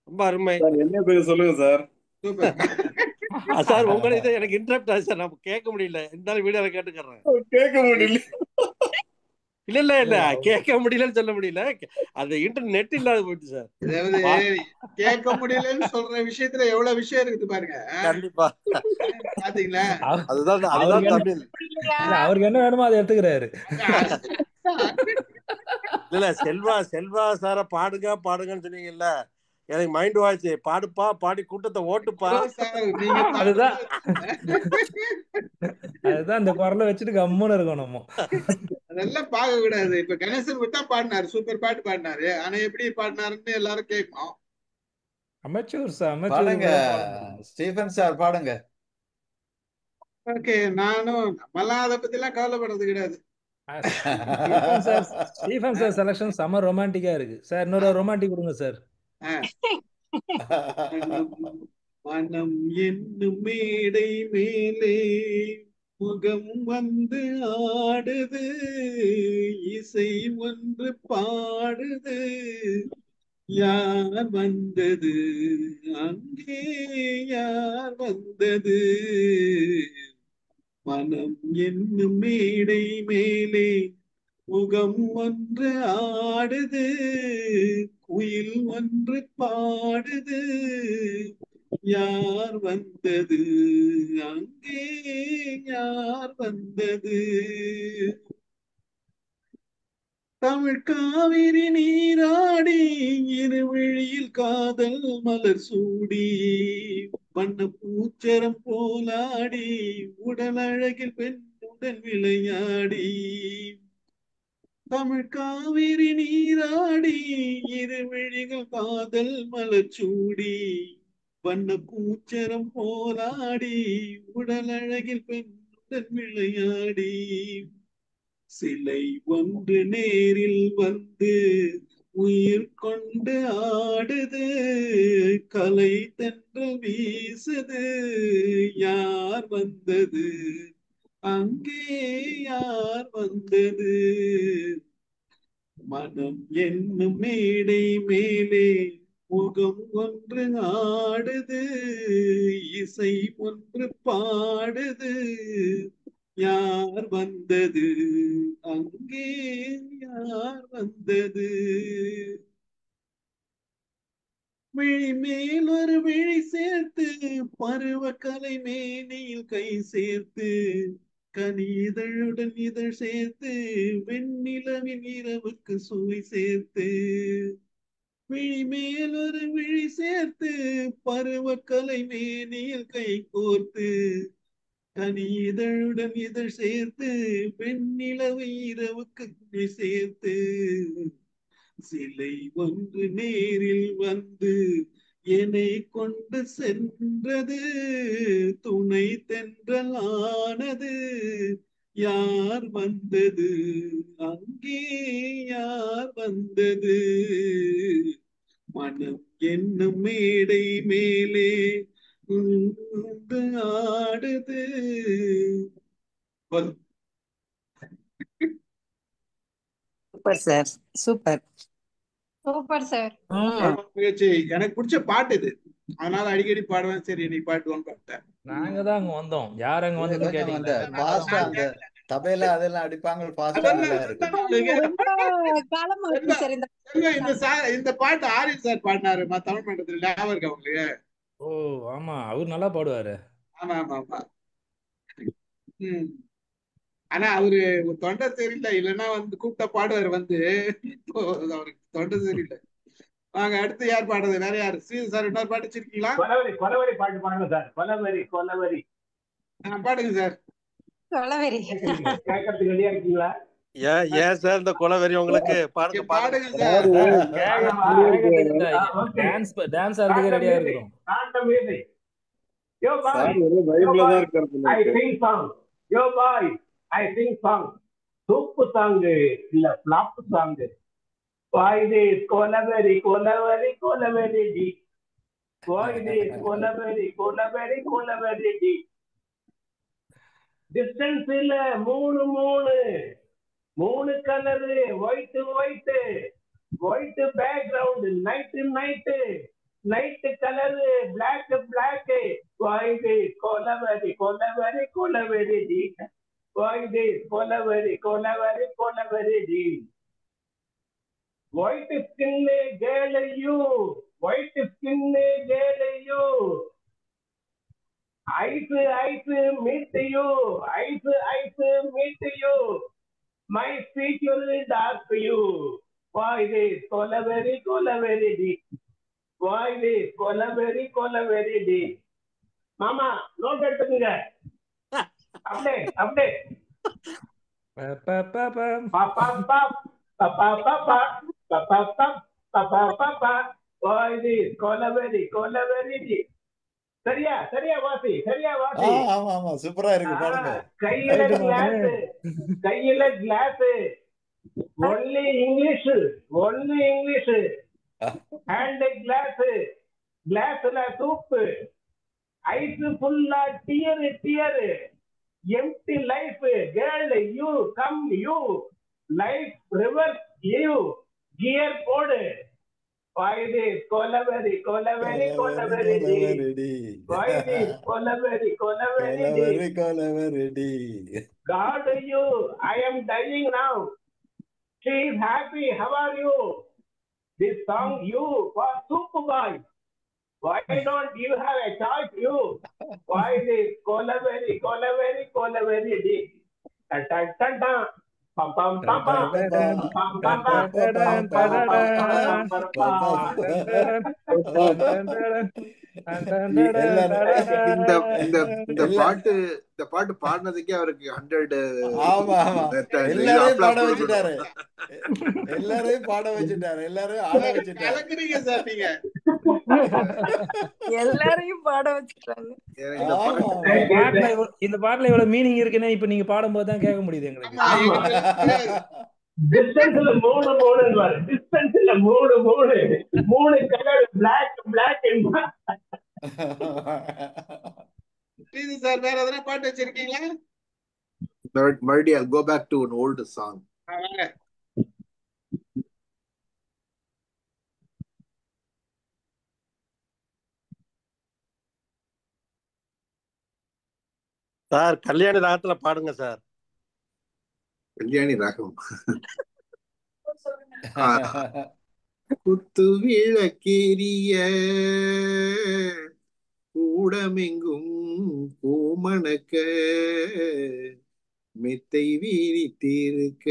Speaker 19: ரொம்ப அருமை.
Speaker 7: சார் என்ன பேர் சொல்லுங்க சார்.
Speaker 1: சூப்பர்
Speaker 19: சார் உங்களை இதை எனக்கு இன்டரப்ட் ஆச்சு சார், நம்ம கேட்க முடியல, இருந்தாலும் வீடியோல கேட்டுக்கிறேன்.
Speaker 7: கேட்க முடியல.
Speaker 19: இல்ல கேட்க முடியலன்னு சொல்ல முடியல, அது இன்டர்நெட் இல்லாத போயிட்டு சார்.
Speaker 1: அதாவது கேட்க முடியலன்னு சொல்ற விஷயத்துல எவ்வளவு விஷயம் இருக்குது பாருங்க.
Speaker 19: கண்டிப்பா
Speaker 1: பாத்தீங்களா?
Speaker 19: அதுதான் தமிழ்.
Speaker 6: அவருக்கு என்ன வேணுமோ அதை எடுத்துக்கிறாரு.
Speaker 19: இல்ல செல்வா சார பாடுங்கன்னு சொன்னீங்கல்ல, எனக்கு மைண்ட் வாய்ஸ் பாடுப்பா, பாடி கூட்டத்தை ஓட்டுப்பா.
Speaker 6: அதுதான் இந்த குரலை வச்சுட்டு கம்முன்னு இருக்கோம் நம்ம.
Speaker 1: அதெல்லாம் பார்க்க கூடாது. இப்ப கணேசன் விட்டா பாடினாரு, சூப்பர் பாட்டு பாடினாரு. ஆனா எப்படி பாடினாருன்னு எல்லாரும் கேட்கணும்.
Speaker 6: அமைச்சூர்
Speaker 13: பாடுங்க ஸ்டீஃபன் சார், பாடுங்க.
Speaker 1: ஓகே, நானும் நம்மலாம் அதை பத்தி எல்லாம் கவலைப்படுறது கிடையாது.
Speaker 6: ஸ்டீஃபன் சார் செலக்ஷன் செம ரொமான்டிக்கா இருக்கு சார். இன்னொரு ரொமான்டிக் கொடுங்க சார்.
Speaker 1: மனம் என்னும் மேடை மேலே முகம் வந்து ஆடுது, இசை ஒன்று பாடுது, யார் வந்தது அங்கே, யார் வந்தது? மனம் என்னும் மேடை மேலே முகம் ஒன்று ஆடுது, குயில் ஒன்று பாடுது, யார் வந்தது அங்கே, யார் வந்தது? தமிழ் காவிரி நீராடி இருவிழியில் காதல் மலர் சூடி, வண்ண பூச்சரம் போலாடி, உடல் அழகில் பெண்ணுடன் விளையாடி. தமிழ் காவிரி நீராடி இருவிழிகள் காதல் மலர் சூடி, வண்ண பூச்சரம் போலாடி, உடல் அழகில் பெண்ணுடன் விளையாடி. சிலை ஒன்று நேரில் வந்து உயிர் கொண்டு ஆடுது, கலை தென்றல் வீசுது, யார் வந்தது அங்கே, யார் வந்தது? மனம் என்னும் மேடை மேலே முகம் ஒன்று ஆடுது, இசை ஒன்று பாடுது, யார் வந்தது அங்கே, யார் வந்தது? விழி மேல் ஒரு விழி சேர்த்து, பருவக்கலை மேனியில் கை சேர்த்து, கனிதழுடன் இதழ் சேர்த்து, வெண்ணிலவின் இரவுக்கு சுவை சேர்த்து. விழி மேல் ஒரு விழி சேர்த்து, பருவக்கலை மேனியில் கை கோர்த்து, கனி இதழுடன் இதழ் சேர்த்து, வெண்ணிலவை இரவுக்கு குழி சேர்த்து. சிலை ஒன்று நேரில் வந்து என்னை கொண்டு சென்றது, துணை தென்றல் ஆனது, யார் வந்தது அங்கே, யார் வந்தது? மனம் என்னும் மேடை மேலே ஆடுது.
Speaker 18: Super sir, super
Speaker 3: super sir.
Speaker 1: முயற்சி. எனக்கு பிடிச்ச பாட்டு இது, அதனால அடிக்கடி பாடுவேன். சரி நீ பாட்டுவான்னு பாட்டேன்.
Speaker 6: நாங்க தான் அங்க வந்தோம், யார் அங்க வந்து கேட்டீங்க?
Speaker 13: தபையில அதெல்லாம் அடிப்பாங்க, ஃபாஸ்டா
Speaker 1: அதெல்லாம்
Speaker 13: நல்லா
Speaker 1: அதெல்லாம்
Speaker 13: இருக்கும்.
Speaker 1: நம்மளுக்கு
Speaker 3: ரொம்ப காலமா இருக்கு சார் இந்த
Speaker 1: இந்த பாட்டு ஆரியன் சார் பாடினாரு தமிழ் மன்றத்துல, ஞாபகம் இருக்கா உங்களுக்கு?
Speaker 6: ஓ ஆமா, அவர் நல்லா பாடுவாரு.
Speaker 1: ஆமா ஆமா ஆமா. ஆனா அவரு தொண்டை சரியில்லை, இல்லைன்னா கூப்பிட்ட பாடுவார் இப்போ அவருக்கு தொண்டை சரியில்லை. வாங்க, அடுத்து யார் பாடுறது? வேற யாரு? ஸ்ரீ சார் இன்னொரு பாட்டு வச்சிருக்கீங்களா?
Speaker 4: கொலவரி பாட்டு பாடுங்க சார். கொலவரி
Speaker 1: பாடுங்க சார்.
Speaker 3: கொலவெறி
Speaker 4: கேட்கறதுக்கு ரெடியா இருக்கீங்களா?
Speaker 19: ஏன் சார் இந்த கொலவெறி உங்களுக்கு? பாடுங்க
Speaker 1: பாடுங்க சார்.
Speaker 6: டான்ஸ் ஆடுறதுக்கு ரெடியா இருக்கிறோம்.
Speaker 4: சூப்பு சாங் இல்ல பிளாப் சாங். கொலவெறி கொலவெறி கொலவெறி டி. கொலவெறி கொலவெறி கொலவெறி டி. டிஸ்டன்ஸ்ல மூணு colour, white background, night colour, black கொலவெறி கொலவெறி கொலவெறி டி. கொலவெறி கொலவெறி கொலவெறி டி. White skin girl you, ice meet you, my speech will dark you. Why this கொலவெறி கொலவெறி டி. கொலவெறி டி. மாமா நோட் எடுத்துக்கங்க. அப்படியே கொலவெறி டி. சரியா வாசி.
Speaker 13: ஆமா ஆமா, சூப்பரா இருக்கு, பாருங்க.
Speaker 4: கையில கிளாஸ், ஒன்லி இங்கிலீஷ், ஹேண்ட் கிளாஸ்ல சூப்பு, ஐஸ் ஃபுல்லா tear, empty life, girl you come you, life reverse you, gear போடு. கொலவெறி கொலவெறி கொலவெறி டி. கொலவெறி கொலவெறி டி. God you, I am dying now. She is happy. How are you? This song you for Super Boy. Why don't you have a choice? You. Why this கொலவெறி டி. Pam pam pam pam pam pam
Speaker 14: இந்த பாட்டு பாடினதுக்கே அவருக்கு 100.
Speaker 13: ஆமா ஆமா, எல்லாரையும் பாட வச்சுட்டாரு, எல்லாரையும் ஆட வச்சுட்டாரு.
Speaker 1: சார் நீங்க
Speaker 5: எல்லாரையும் பாட வச்சுட்டாங்க.
Speaker 6: இந்த பாட்டுல இவ்வளவு மீனிங் இருக்குன்னா இப்ப நீங்க பாடும்போது தான் கேட்க முடியுது எங்களுக்கு.
Speaker 4: டிஸ்டன்ஸ்ல மூணு கலர், பிளாக்
Speaker 1: சார். வேற எதனா பாட்டு வச்சிருக்கீங்களா?
Speaker 14: மறுபடியும் I'll go back to an old song.
Speaker 19: Sir Kalyani ராகத்துல பாடுங்க சார்.
Speaker 14: கல்யாணி ராகம். குத்து விளக்கேறிய கூடமெங்கும் பூமணக்க, மெத்தை வீரித்திருக்க,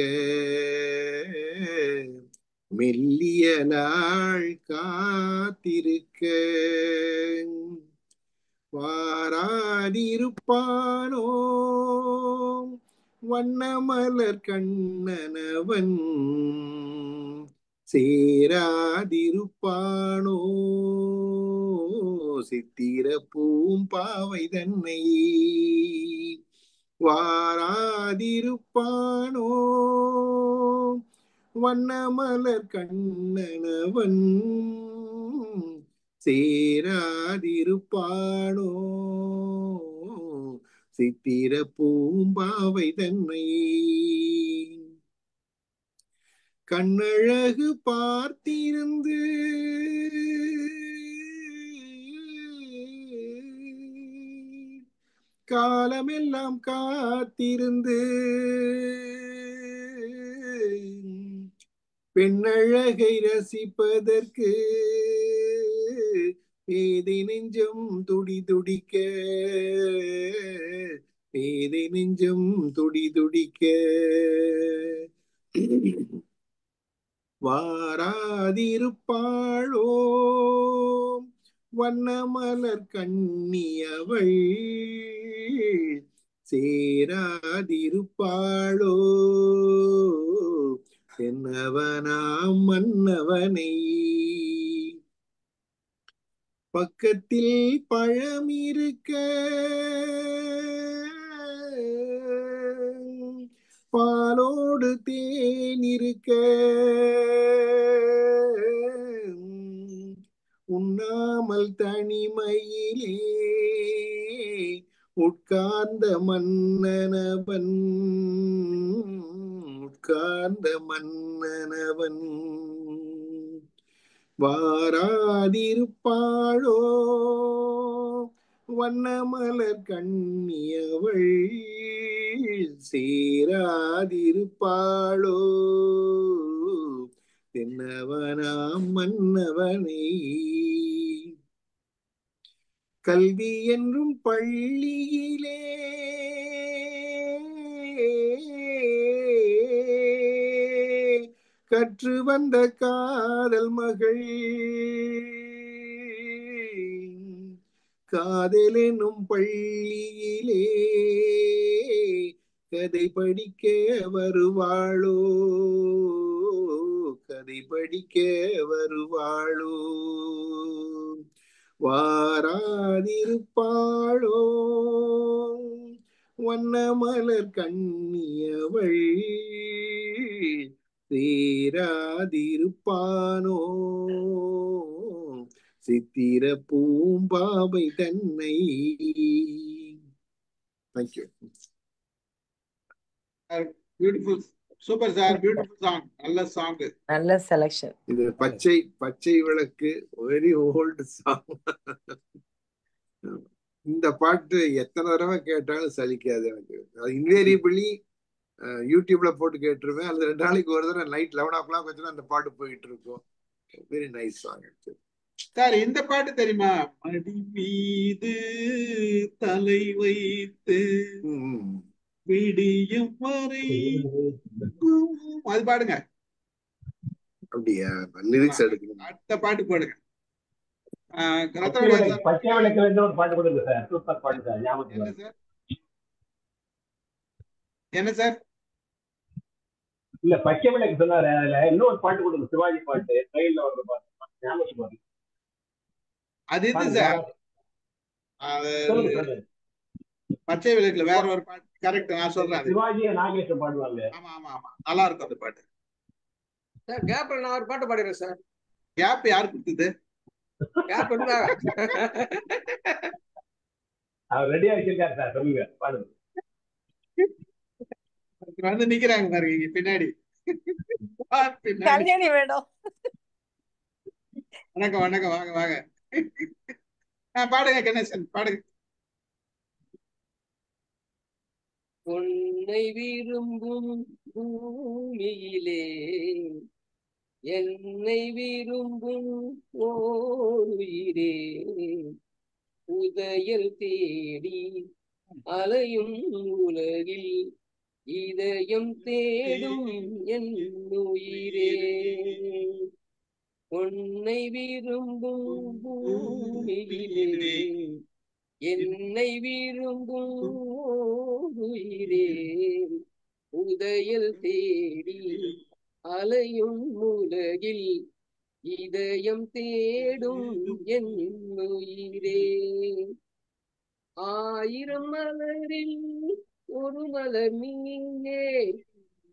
Speaker 14: மெல்லிய நாள் காத்திருக்க, வாராதிருப்பானோ வண்ணமலர் கண்ணனவன், சேராதிருப்பானோ சித்திர பூம்பாவை தன்னை, வாராதிருப்பானோ வண்ணமலர் கண்ணனவன், சேராதிருப்பானோ சித்திர பூம்பாவை தன்னை. கண்ணழகு பார்த்திருந்து
Speaker 16: காலமெல்லாம் காத்திருந்து பெண்ணழகை ரசிப்பதற்கு பேதை நெஞ்சம் துடி துடிக்க, பேதை நெஞ்சம் துடி துடிக்க, வாராதிருப்பாளோ வண்ணமலர் கண்ணியவள், சேராதிருப்பாளோ என்னவனாம் மன்னவனை. பக்கத்தில் பழம் இருக்க பாலோடு தேன் இருக்க, உண்ணாமல் தனிமையிலே உட்கார்ந்த மன்னனவன், உட்கார்ந்த மன்னனவன். வாராதிருப்பாளோ வண்ணமலர் கண்ணியவள், சேராதிருப்பாளோ தென்னவனாம் மன்னவனை. கல்வி என்றும் பள்ளியிலே கற்று வந்த காதல் மகள், காதல் எனும் பள்ளியிலே கதை படிக்க வருவாளோ, கதை படிக்க வருவாளோ. வாராதிருப்பாளோ வண்ணமலர் கண்ணியவள், சேராதிருப்பானோ சித்திர பூம்பாவை தன்னை. Thank you.
Speaker 1: Beautiful, super sir, beautiful song, நல்ல சாங்,
Speaker 18: நல்ல செலக்ஷன்.
Speaker 16: இது பச்சை பச்சை விளக்கு, வெரி ஓல்டு சாங். இந்த பாட்டு எத்தனை தடவை கேட்டாலும் சலிக்காது எனக்கு. அது இன்வேரியபிளி யூடியூப்ல போட்டு கேட்டுருவேன். அது 2 நாளைக்கு ஒரு தடவை நைட் 11 o'clock வச்சுன்னா அந்த பாட்டு போயிட்டு இருக்கும். Very nice song.
Speaker 1: சார் இந்த பாட்டு தெரியுமா? மடி மீது தலை வைத்து விடியும் வரை, அது பாடுங்க.
Speaker 16: அப்படியா? லிரிக்ஸ் எடுக்கணும்.
Speaker 1: அடுத்த பாட்டு பாடுங்க.
Speaker 4: பச்சை விளக்குல இருந்து ஒரு பாட்டு கொடுங்க சார். சூப்பர் பாட்டு சார். ஞாபகம்
Speaker 1: என்ன சார்?
Speaker 4: இல்ல பச்சை விளக்கு சொன்னாரு, அதுல இன்னொரு பாட்டு கொடுங்க, சிவாஜி பாட்டு, ட்ரெயின்ல வர்ற பாட்டு. ஞாபகம்
Speaker 1: அது இது சார், பச்சை விளக்குல வேற ஒரு பாட்டு. கரெக்ட், நான் சொல்றேன்.
Speaker 4: சிவாஜி நாகேஷ் பாடுவாங்க.
Speaker 1: ஆமா ஆமா ஆமா, நல்லா இருக்கும் அந்த பாட்டு.
Speaker 11: சார் கேப்ல நான் ஒரு பாட்டு பாடுறேன் சார்.
Speaker 1: கேப் யார் கொடுத்தது?
Speaker 11: கேப் இருந்தா
Speaker 4: அவர் ரெடியா வச்சிருக்காரு சார், சொல்லுங்க பாடுங்க.
Speaker 1: வந்து நிக்கிறாங்க பாருங்க பின்னாடி.
Speaker 12: கல்யாணி வேணும்.
Speaker 1: வணக்கம் வணக்கம், வாங்க வாங்க. பாடுங்க கணேசன், பாடுங்க.
Speaker 11: உன்னை விரும்பும் பூமியிலே என்னை விரும்பும் ஓருயிரே, உதயல் தேடி அலையும் உலகில் இதயம் தேடும் என் உயிரே. உன்னை விரும்பும் பூமியிலே என்னை விரும்பும் உயிரே, உதயல் தேடி அலையும் உலகில் இதயம் தேடும் என் உயிரே. ஆயிரம் மலரில் ஒரு மலர் நீயே,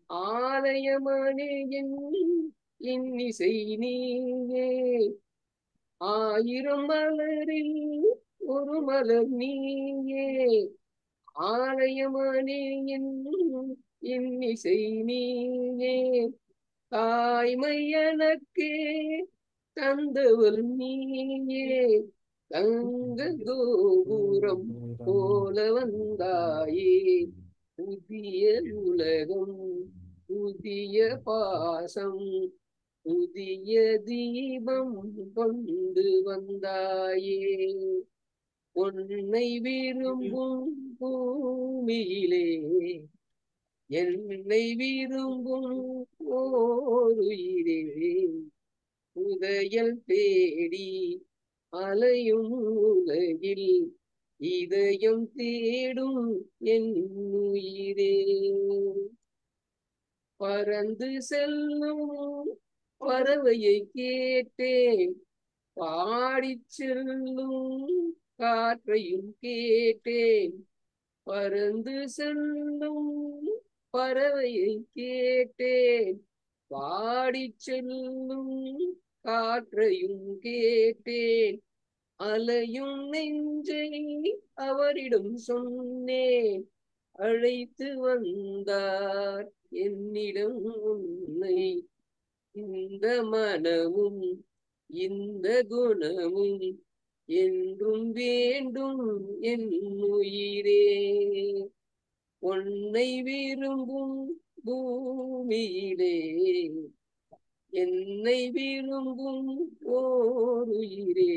Speaker 11: ஆலயமானே என் இன்னிசை நீயே. ஆயிரம் மலரில் ஒரு மலர் நீயே, ஆலயமானே என் இன்னிசை நீயே. தாய்மை எனக்கே தந்தவள் நீயே, தங்க கோபுரம் போல வந்தாயே, புதிய உலகம் புதிய பாசம் புதிய தீபம் கொண்டு வந்தாயே. உன்னை விரும்பும் பூமியிலே என்னை விரும்பும் ஓருயிரே, உதயல் தேடி அலையும் உலகில் இதயம் தேடும் என் உயிரே. பறந்து செல்லும் பறவையை கேட்டேன், பாடிச் செல்லும் காற்றையும் கேட்டேன். பறந்து செல்லும் பறவையை கேட்டேன், பாடிச் செல்லும் காற்றையும் கேட்டேன். அலையும் நெஞ்சை அவரிடம் சொன்னேன், அழைத்து வந்தார் என்னிடம் உன்னை. இந்த மனமும் இந்த குணமும் என்றும் வேண்டும் என் உயிரே. உன்னை விரும்பும் பூமியிலே என்னை விரும்பும் ஓருயிரே,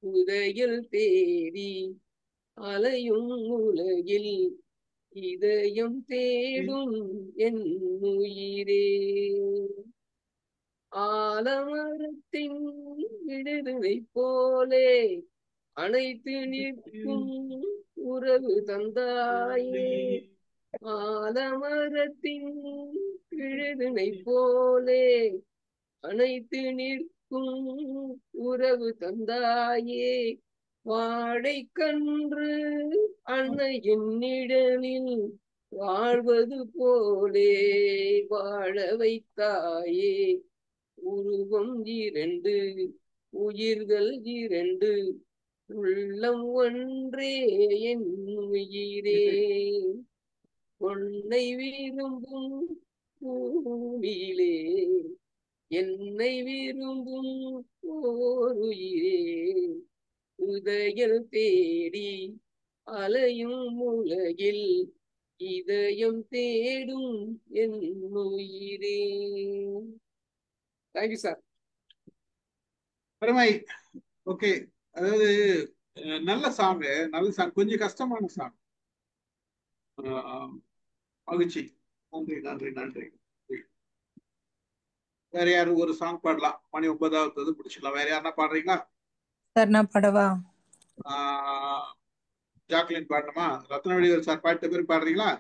Speaker 11: உதயல் தேடி அலையும் உலகில் இதயம் தேடும் என் உயிரே. ஆலமரத்தின் விடுதலை போலே அனைத்து நிற்கும் உறவு தந்தாயே. ஆலமரத்தின் விடுதலை போலே அனைத்து நிற்கும் உறவு தந்தாயே. வாழைக்கன்று அன்னையின் நிழலில் வாழ்வது போலே வாழ வைத்தாயே. உருவம் இரண்டு உயிர்கள் இரண்டு உள்ளம் ஒன்றே என் உயிரே. உன்னை விரும்பும் பூமியிலே என்னை விரும்பும் ஓருயிரே, உதயல் தேடி அலையும் உலகில் இதயம் தேடும் என் உயிரே. Thank you sir.
Speaker 1: பெருமை. ஓகே, அதாவது நல்ல சாங், நல்ல சாங், கொஞ்சம் கஷ்டமான சாங். மகிழ்ச்சி. நன்றி நன்றி நன்றி. வேற யாரும் ஒரு சாங் பாடலாம். மணி 9வது பிடிச்சிடலாம். வேற யாருன்னா பாடுறீங்களா?
Speaker 12: சார் நான் பாடவா?
Speaker 1: ஜாக்லின் பாடணுமா? ரத்னவடிவேல் சார் பாட்டு பேர் பாடுறீங்களா?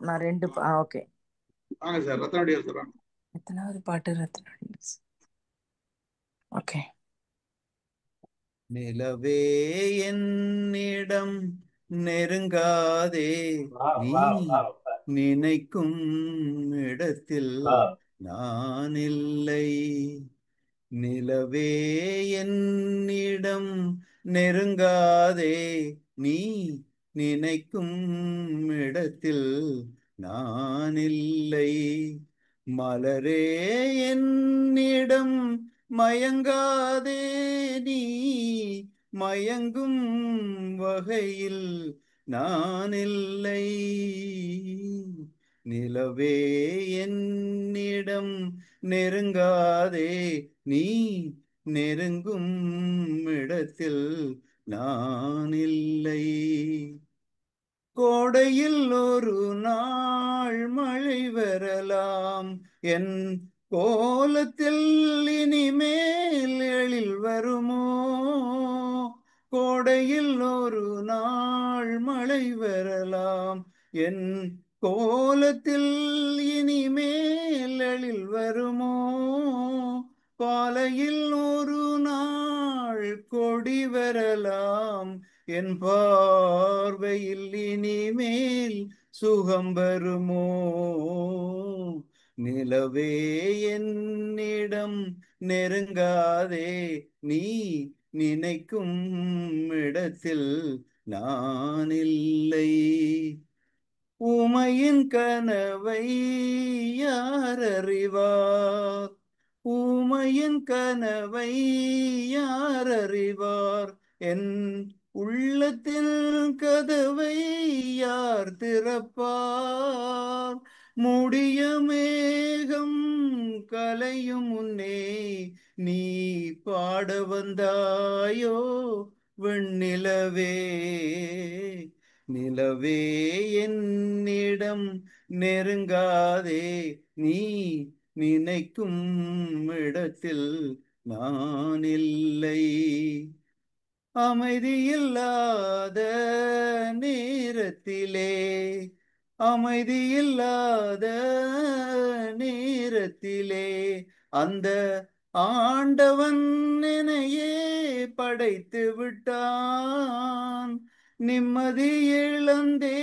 Speaker 12: நான் 2 ஓகே
Speaker 1: வாங்க சார். ரத்னவடிவேல் சார் வாங்க.
Speaker 12: எத்தனாவது பாட்டு ரத்னவடிவேல்? ஓகே.
Speaker 20: நிலவே என்னிடம் நெருங்காதே, நீ நினைக்கும் இடத்தில் நான் இல்லை. நிலவே என்னிடம் நெருங்காதே, நீ நினைக்கும் இடத்தில் நான் இல்லை. மலரே என்னிடம் மயங்காதே, நீ மயங்கும் வகையில் நான் இல்லை. நிலவே என்னிடம் நெருங்காதே, நீ நெருங்கும் இடத்தில் நான் இல்லை. கோடையில் ஒரு நாள் மழை வரலாம், என் கோலத்தில் இனிமேல் எழில் வருமோ. கோடையில் ஒரு நாள் மழை வரலாம், என் கோலத்தில் இனிமேல் எழில் வருமோ. பாலையில் ஒரு நாள் கொடி வரலாம், என் பார்வையில் இனிமேல் சுகம் வருமோ. நிலவே என்னிடம் நெருங்காதே, நீ நினைக்கும் இடத்தில் நான் இல்லை. உமையின் கனவை யார் அறிவார், ஊமையின் கனவை யார் அறிவார், என் உள்ளத்தில் கதவை யார் திறப்பார். முடிய மேகம் கலையும் முன்னே நீ பாட வந்தாயோ வெண்ணிலவே. நிலவே என்னிடம் நெருங்காதே, நீ நினைக்கும் இடத்தில் நான் இல்லை. அமைதியில்லாத நேரத்திலே, அமைதியில்லாத நேரத்திலே அந்த ஆண்டவன் என்னையே படைத்து விட்டான். நிம்மதி இழந்தே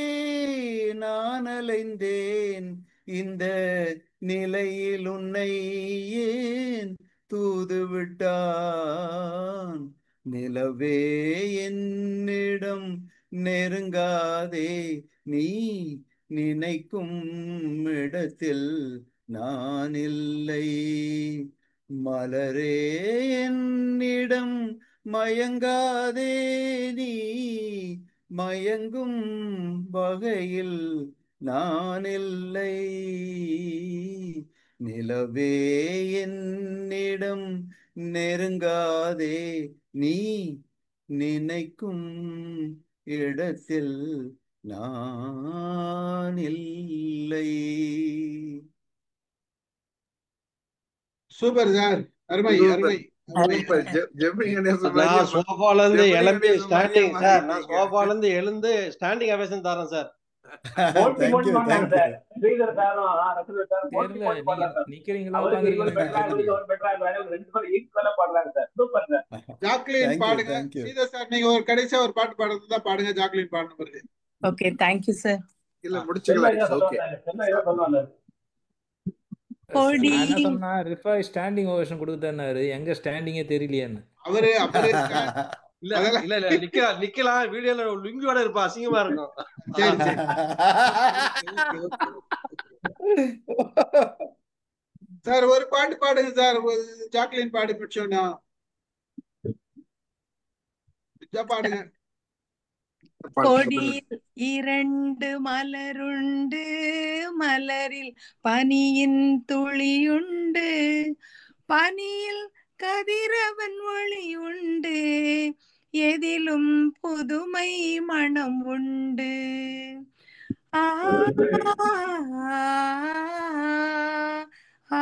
Speaker 20: நான் அலைந்தேன், இந்த நிலையில் உன்னை ஏன் தூது விட்டான். நிலவே என்னிடம் நெருங்காதே, நீ நினைக்கும் இடத்தில் நான் இல்லை. மலரே என்னிடம் மயங்காதே, நீ மயங்கும் வகையில் நான் இல்லை. நிலவே என்னிடம் நெருங்காதே, நீ நினைக்கும் இடத்தில் நான் இல்லை.
Speaker 1: சூப்பர் சார், அருமை அருமை அருமை.
Speaker 14: சூப்பர். ஜெமினி கணேசன்
Speaker 19: நான்
Speaker 14: நிறைய
Speaker 19: சோஃபால இருந்து
Speaker 14: ஜெமினி
Speaker 19: எழும்பி
Speaker 14: கணேசன் நிறைய
Speaker 19: ஸ்டாண்டிங் சார், நான்
Speaker 14: மாறிட்டீங்க.
Speaker 19: சோஃபால இருந்து எழுந்து ஸ்டாண்டிங் அவேஷன் தரேன் சார்.
Speaker 4: மோட்டிவேட் பண்ணாங்க
Speaker 20: தேங்க்யூ.
Speaker 4: சார். ஸ்ரீதர் சாரும் ரசூல் சாரும்
Speaker 6: தெரியல,
Speaker 4: மோட்டிவேட்
Speaker 6: நீங்க
Speaker 4: பண்ணாங்க சார்.
Speaker 6: நிக்கிறீங்களா
Speaker 4: அவருக்கு இவர்
Speaker 6: உட்காந்துருக்கீங்களா
Speaker 4: பெட்டரா,
Speaker 6: தெரியல.
Speaker 4: இவருக்கு அவர் பெட்டரா, ரெண்டு பேரும் ஈக்குவலா பாடுறாங்க sir. Super sir.
Speaker 1: Jacqueline
Speaker 20: thank you
Speaker 1: பாடுங்க.
Speaker 20: தேங்க்யூ.
Speaker 1: சீதா சார், நீங்க ஒரு கடைசியா ஒரு பாட்டு பாடுறது தான் பாடுங்க. ஜாக்லின் பாடின பிறகு
Speaker 12: ஓகே தேங்க்யூ சார்.
Speaker 14: இல்ல
Speaker 4: செல்வா
Speaker 14: முடிச்சுக்கலாம்.
Speaker 4: என்ன
Speaker 14: இட்ஸ் ஓகே.
Speaker 4: சொல்லுவாங்க, செல்வா என்ன சொல்லுவாங்க.
Speaker 12: கொடி
Speaker 6: நான் என்ன சொன்னா ரிஃபாய் ஸ்டாண்டிங் ஓவேஷன் கொடுத்தாரு, எங்க ஸ்டாண்டிங்கே தெரியலையான்னு.
Speaker 1: அவரு அவரு
Speaker 19: இல்ல
Speaker 1: அதெல்லாம்
Speaker 19: இல்ல இல்ல நிக்கலாம் வீடியோல லுங்கியோட இருப்பா, அசிங்கமா இருக்கும்.
Speaker 1: சரி சரி ஓகே ஓகே. சார் ஒரு பாட்டு பாடுங்க சார். ஜாக்லின் பாடி முடிச்சோன்னா பாடுங்க.
Speaker 12: கொடியில் இரண்டு மலருண்டு, மலரில் பனியின் துளியுண்டு, பனியில் கதிரவன் ஒளி உண்டு, எதிலும் புதுமை மனம் உண்டு. ஆ ஆ,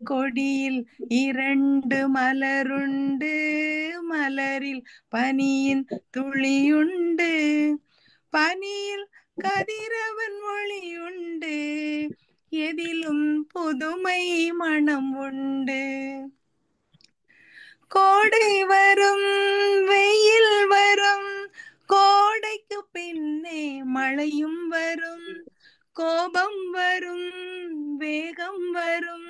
Speaker 12: கொடியில் இரண்டு மலருண்டு, மலரில் பனியின் துளியுண்டு, பனியில் கதிரவன் ஒளியுண்டு, எதிலும் புதுமை மனம் உண்டு. கோடை வரும் வெயில் வரும், கோடைக்கு பின்னே மழையும் வரும், கோபம் வரும் வேகம் வரும்,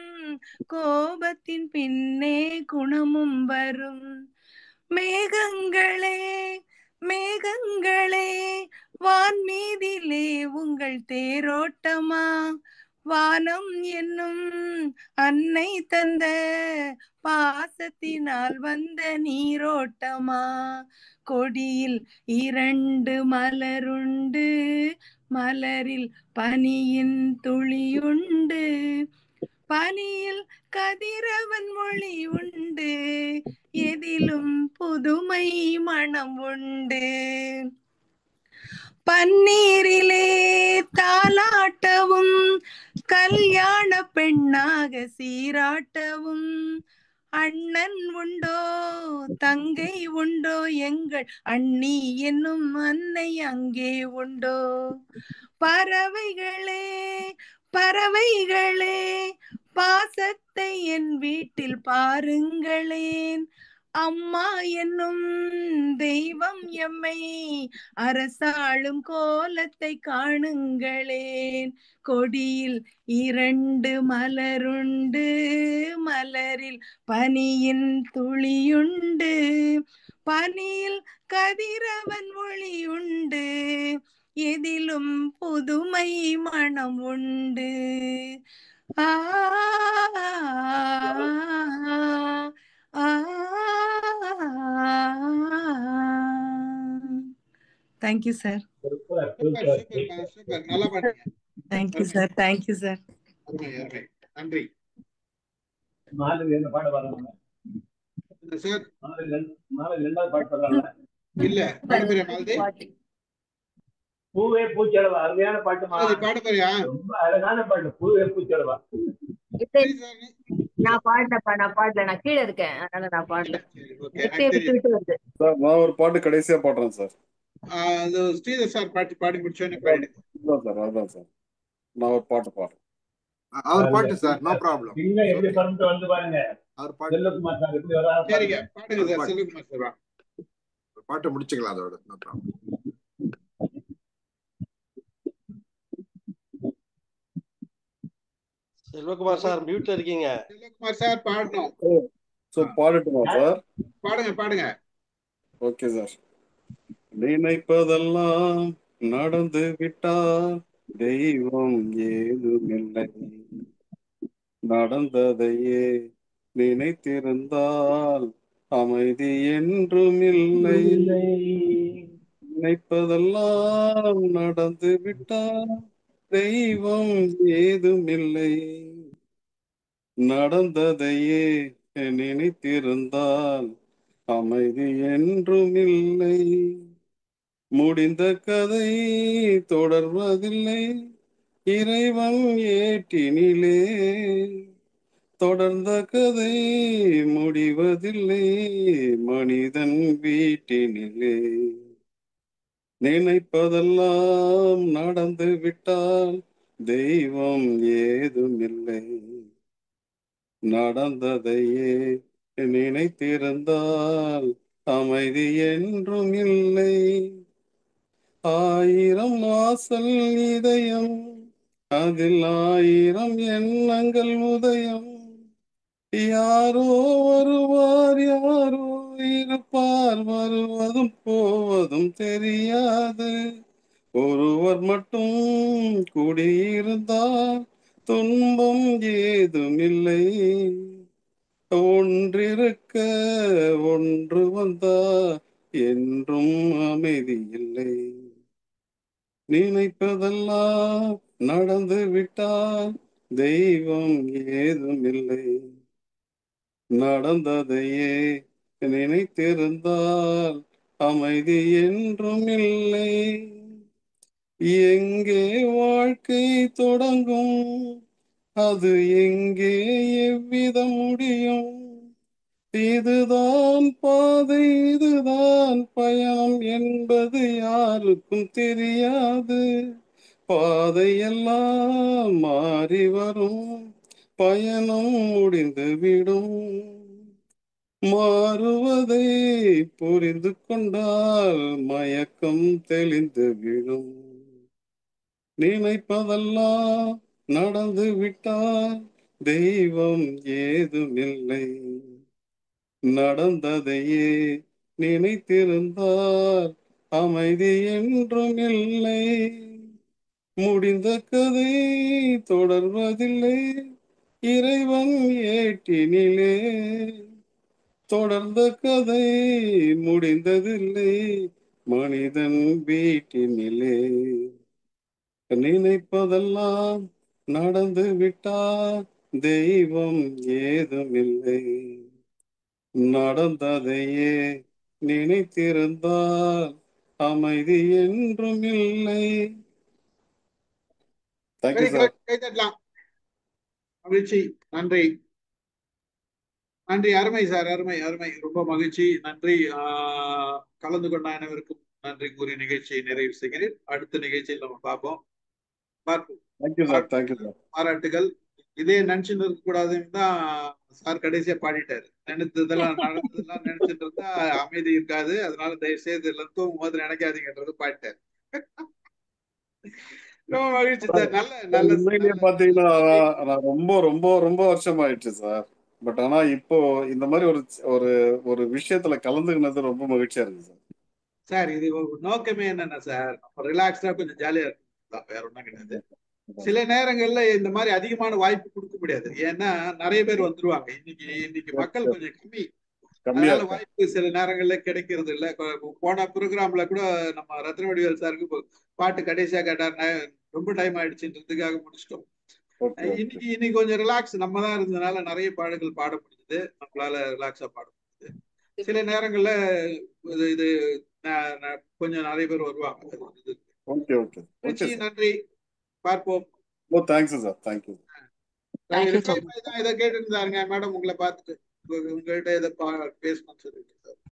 Speaker 12: கோபத்தின் பின்னே குணமும் வரும். மேகங்களே மேகங்களே வான்மீதிலே உங்கள் தேரோட்டமா, வானம் என்னும் அன்னை தந்த பாசத்தினால் வந்த நீரோட்டமா. கொடியில் இரண்டு மலருண்டு, மலரில் பனியின் துளியுண்டு, பனியில் கதிரவன் மொழி உண்டு, எதிலும் புதுமை மனம் உண்டு. பன்னீரிலே தாலாட்டவும், கல்யாண பெண்ணாக சீராட்டவும், அண்ணன் உண்டோ தங்கை உண்டோ, எங்கள் அண்ணி என்னும் அன்னை அங்கே உண்டோ. பறவைகளே பறவைகளே பாசத்தை என் வீட்டில் பாருங்களேன், அம்மா என்னும் தெய்வம் எம்மை அரசாளும் கோலத்தை காணுங்களேன். கொடியில் இரண்டு மலருண்டு, மலரில் பனியின் துளியுண்டு, பனியில் கதிரவன் ஒளியுண்டு, எதிலும் புதுமை மனம் உண்டு. ஆ thank you sir.
Speaker 4: Super
Speaker 1: super
Speaker 4: super
Speaker 1: super super நல்லா பாடுங்க.
Speaker 12: Thank you sir. Thank you sir.
Speaker 1: அருமை அருமை நன்றி
Speaker 4: நாளைக்கு என்ன பாட வராங்க
Speaker 1: சார்.
Speaker 4: நாளைக்கு ரெண்டாவது பாட்டு வர்றாங்க.
Speaker 1: இல்ல பாட போறியா மாலதி?
Speaker 4: பூவே பூச்செலவா அருமையான பாட்டுமா.
Speaker 1: மாலதி பாட போறியா?
Speaker 4: ரொம்ப அழகான பாட்டு பூவே பூச்செலவா.
Speaker 17: நான் பாடல நான் கீழே இருக்கேன் அதனால நான் பாடல. வருது
Speaker 7: சார் நான் ஒரு பாட்டு கடைசியா பாடுறேன் சார்.
Speaker 1: அது ஸ்ரீதர் சார் பாடி முடிச்சோன்னு பாடிடு.
Speaker 7: சார் அதான் சார் நான் ஒரு பாட்டு பாடுறேன்.
Speaker 14: அவர் பாட்டு சார், நோ ப்ராப்ளம்.
Speaker 4: இன்னும் எப்படி பறந்து வந்து பாருங்க.
Speaker 14: அவர் பாட்டு
Speaker 4: செல்வகுமார் சார் எப்படி வரா
Speaker 1: சரிங்க பாடுங்க சார். செல்வகுமார் சார்
Speaker 14: பாட்டு முடிச்சுக்கலாம் அதோட, நோ ப்ராப்ளம்.
Speaker 19: செல்வகுமார் சார் மியூட்ல இருக்கீங்க.
Speaker 1: செல்வகுமார் சார் பாடணும்.
Speaker 7: சோ பாடட்டுமா சார்?
Speaker 1: பாடுங்க.
Speaker 7: Okay sir. நினைப்பதெல்லாம் நடந்து விட்டால் தெய்வம் ஏதுமில்லை, நடந்ததையே நினைத்திருந்தால் அமைதி என்றும் இல்லை. நினைப்பதெல்லாம் நடந்து விட்டால் தெய்வம் ஏதுமில்லை, நடந்ததையே நினைத்திருந்தால் அமைதி என்றும் இல்லை. முடிந்த கதை தொடர்வதில்லை இறைவன் ஏட்டினிலே, தொடர்ந்த கதை முடிவதில்லை மனிதன் வீட்டினிலே. நினைப்பதெல்லாம் நடந்து விட்டால் தெய்வம் ஏதுமில்லை, நடந்ததையே நினைத்திருந்தால் அமைதி என்றும் இல்லை. ஆயிரம் வாசல் இதயம் அதில் ஆயிரம் எண்ணங்கள் உதயம், யாரோ வருவார் யாரோ இருப்பார், வருவதும் போவதும் தெரியாது. ஒருவர் மட்டும் கூடியிருந்தால் துன்பம் ஏதுமில்லை, ஒன்றிருக்க ஒன்று வந்தா என்றும் அமைதி இல்லை. நினைப்பதெல்லாம் நடந்து விட்டால் தெய்வம் ஏதுமில்லை, நடந்ததையே நினைத்திருந்தால் அமைதி என்றும் இல்லை. எங்கே வாழ்க்கை தொடங்கும், அது எங்கே எவ்விதம் முடியும், இதுதான் பாதை இதுதான் பயணம் என்பது யாருக்கும் தெரியாது. பாதையெல்லாம் மாறி வரும், பயணம் முடிந்துவிடும். மாறுவதை புரிந்து கொண்டால் மயக்கம் தெளிந்து விடும். நினைப்பதெல்லாம் நடந்து விட்டால் தெய்வம் ஏதுமில்லை, நடந்ததையே நினைத்திருந்தால் அமைதி என்றும் இல்லை. முடிந்த கதை தொடர்வதில்லை இறைவன் ஏட்டினிலே, தொடர்ந்த கதை முடிந்ததில்லை மனிதன் வீட்டினிலே. நினைப்பதெல்லாம் நடந்து விட்டால் தெய்வம் ஏதுமில்லை, நடந்ததையே நினைத்திருந்தால் அமைதி என்றும் இல்லை. Thank you sir.
Speaker 1: மகிழ்ச்சி, நன்றி நன்றி. அருமை சார், அருமை அருமை, ரொம்ப மகிழ்ச்சி. நன்றி. கலந்து கொண்ட அனைவருக்கும் நன்றி கூறி நிகழ்ச்சியை நிறைவு செய்கிறேன். அடுத்த நிகழ்ச்சியில் நம்ம பார்ப்போம். பாராட்டுகள். இதே நினைச்சுட்டு இருக்க கூடாதுன்னு தான் சார் கடைசியா பாடிட்டாரு. நினைத்ததெல்லாம் நடந்ததெல்லாம் நினைச்சிட்டு இருந்தா அமைதி இருக்காது, அதனால தயவு செய்து எல்லாம் தூங்கும் போது நினைக்காதீங்கன்றது பாடிட்டாரு. ரொம்ப மகிழ்ச்சி சார். நல்ல
Speaker 7: பாத்தீங்கன்னா நான் ரொம்ப ரொம்ப ரொம்ப வருஷம் ஆயிடுச்சு சார். பட் ஆனா இப்போ இந்த மாதிரி ஒரு ஒரு விஷயத்துல கலந்துக்கினது ரொம்ப மகிழ்ச்சியா இருக்கு சார்.
Speaker 1: சார் இது நோக்கமே என்னன்னா சார், நம்ம ரிலாக்ஸ்டா கொஞ்சம் ஜாலியா இருக்கும், வேற ஒண்ணும் கிடையாது. சில நேரங்கள்ல இந்த மாதிரி அதிகமான வாய்ப்பு கொடுக்க முடியாது, ஏன்னா நிறைய பேர் வந்துருவாங்க. இன்னைக்கு மக்கள் கொஞ்சம் கம்மி, அதனால வாய்ப்பு சில நேரங்கள்ல கிடைக்கிறது இல்ல. போன ப்ரோக்ராம்ல கூட நம்ம ரத்னவடிவேல் சாருக்கு பாட்டு கடைசியா கேட்டாருன்னா ரொம்ப டைம் ஆயிடுச்சுன்றதுக்காக முடிச்சிட்டோம். இன்னைக்கு கொஞ்சம் ரிலாக்ஸ் நம்ம தான் இருந்ததுனால நிறைய பாடல்கள் பாட முடியுது, நம்மளால ரிலாக்ஸா பாட முடியுது. சில நேரங்கள்ல இது கொஞ்சம் நிறைய பேர் வருவாங்க. நன்றி, பார்ப்போம்.
Speaker 7: Thanks sir, thank you.
Speaker 1: இதை கேட்டு இருந்தாருங்க மேடம், உங்களை பார்த்துட்டு உங்கள்கிட்ட இதை பேசணும்னு சொல்லிட்டு சார்.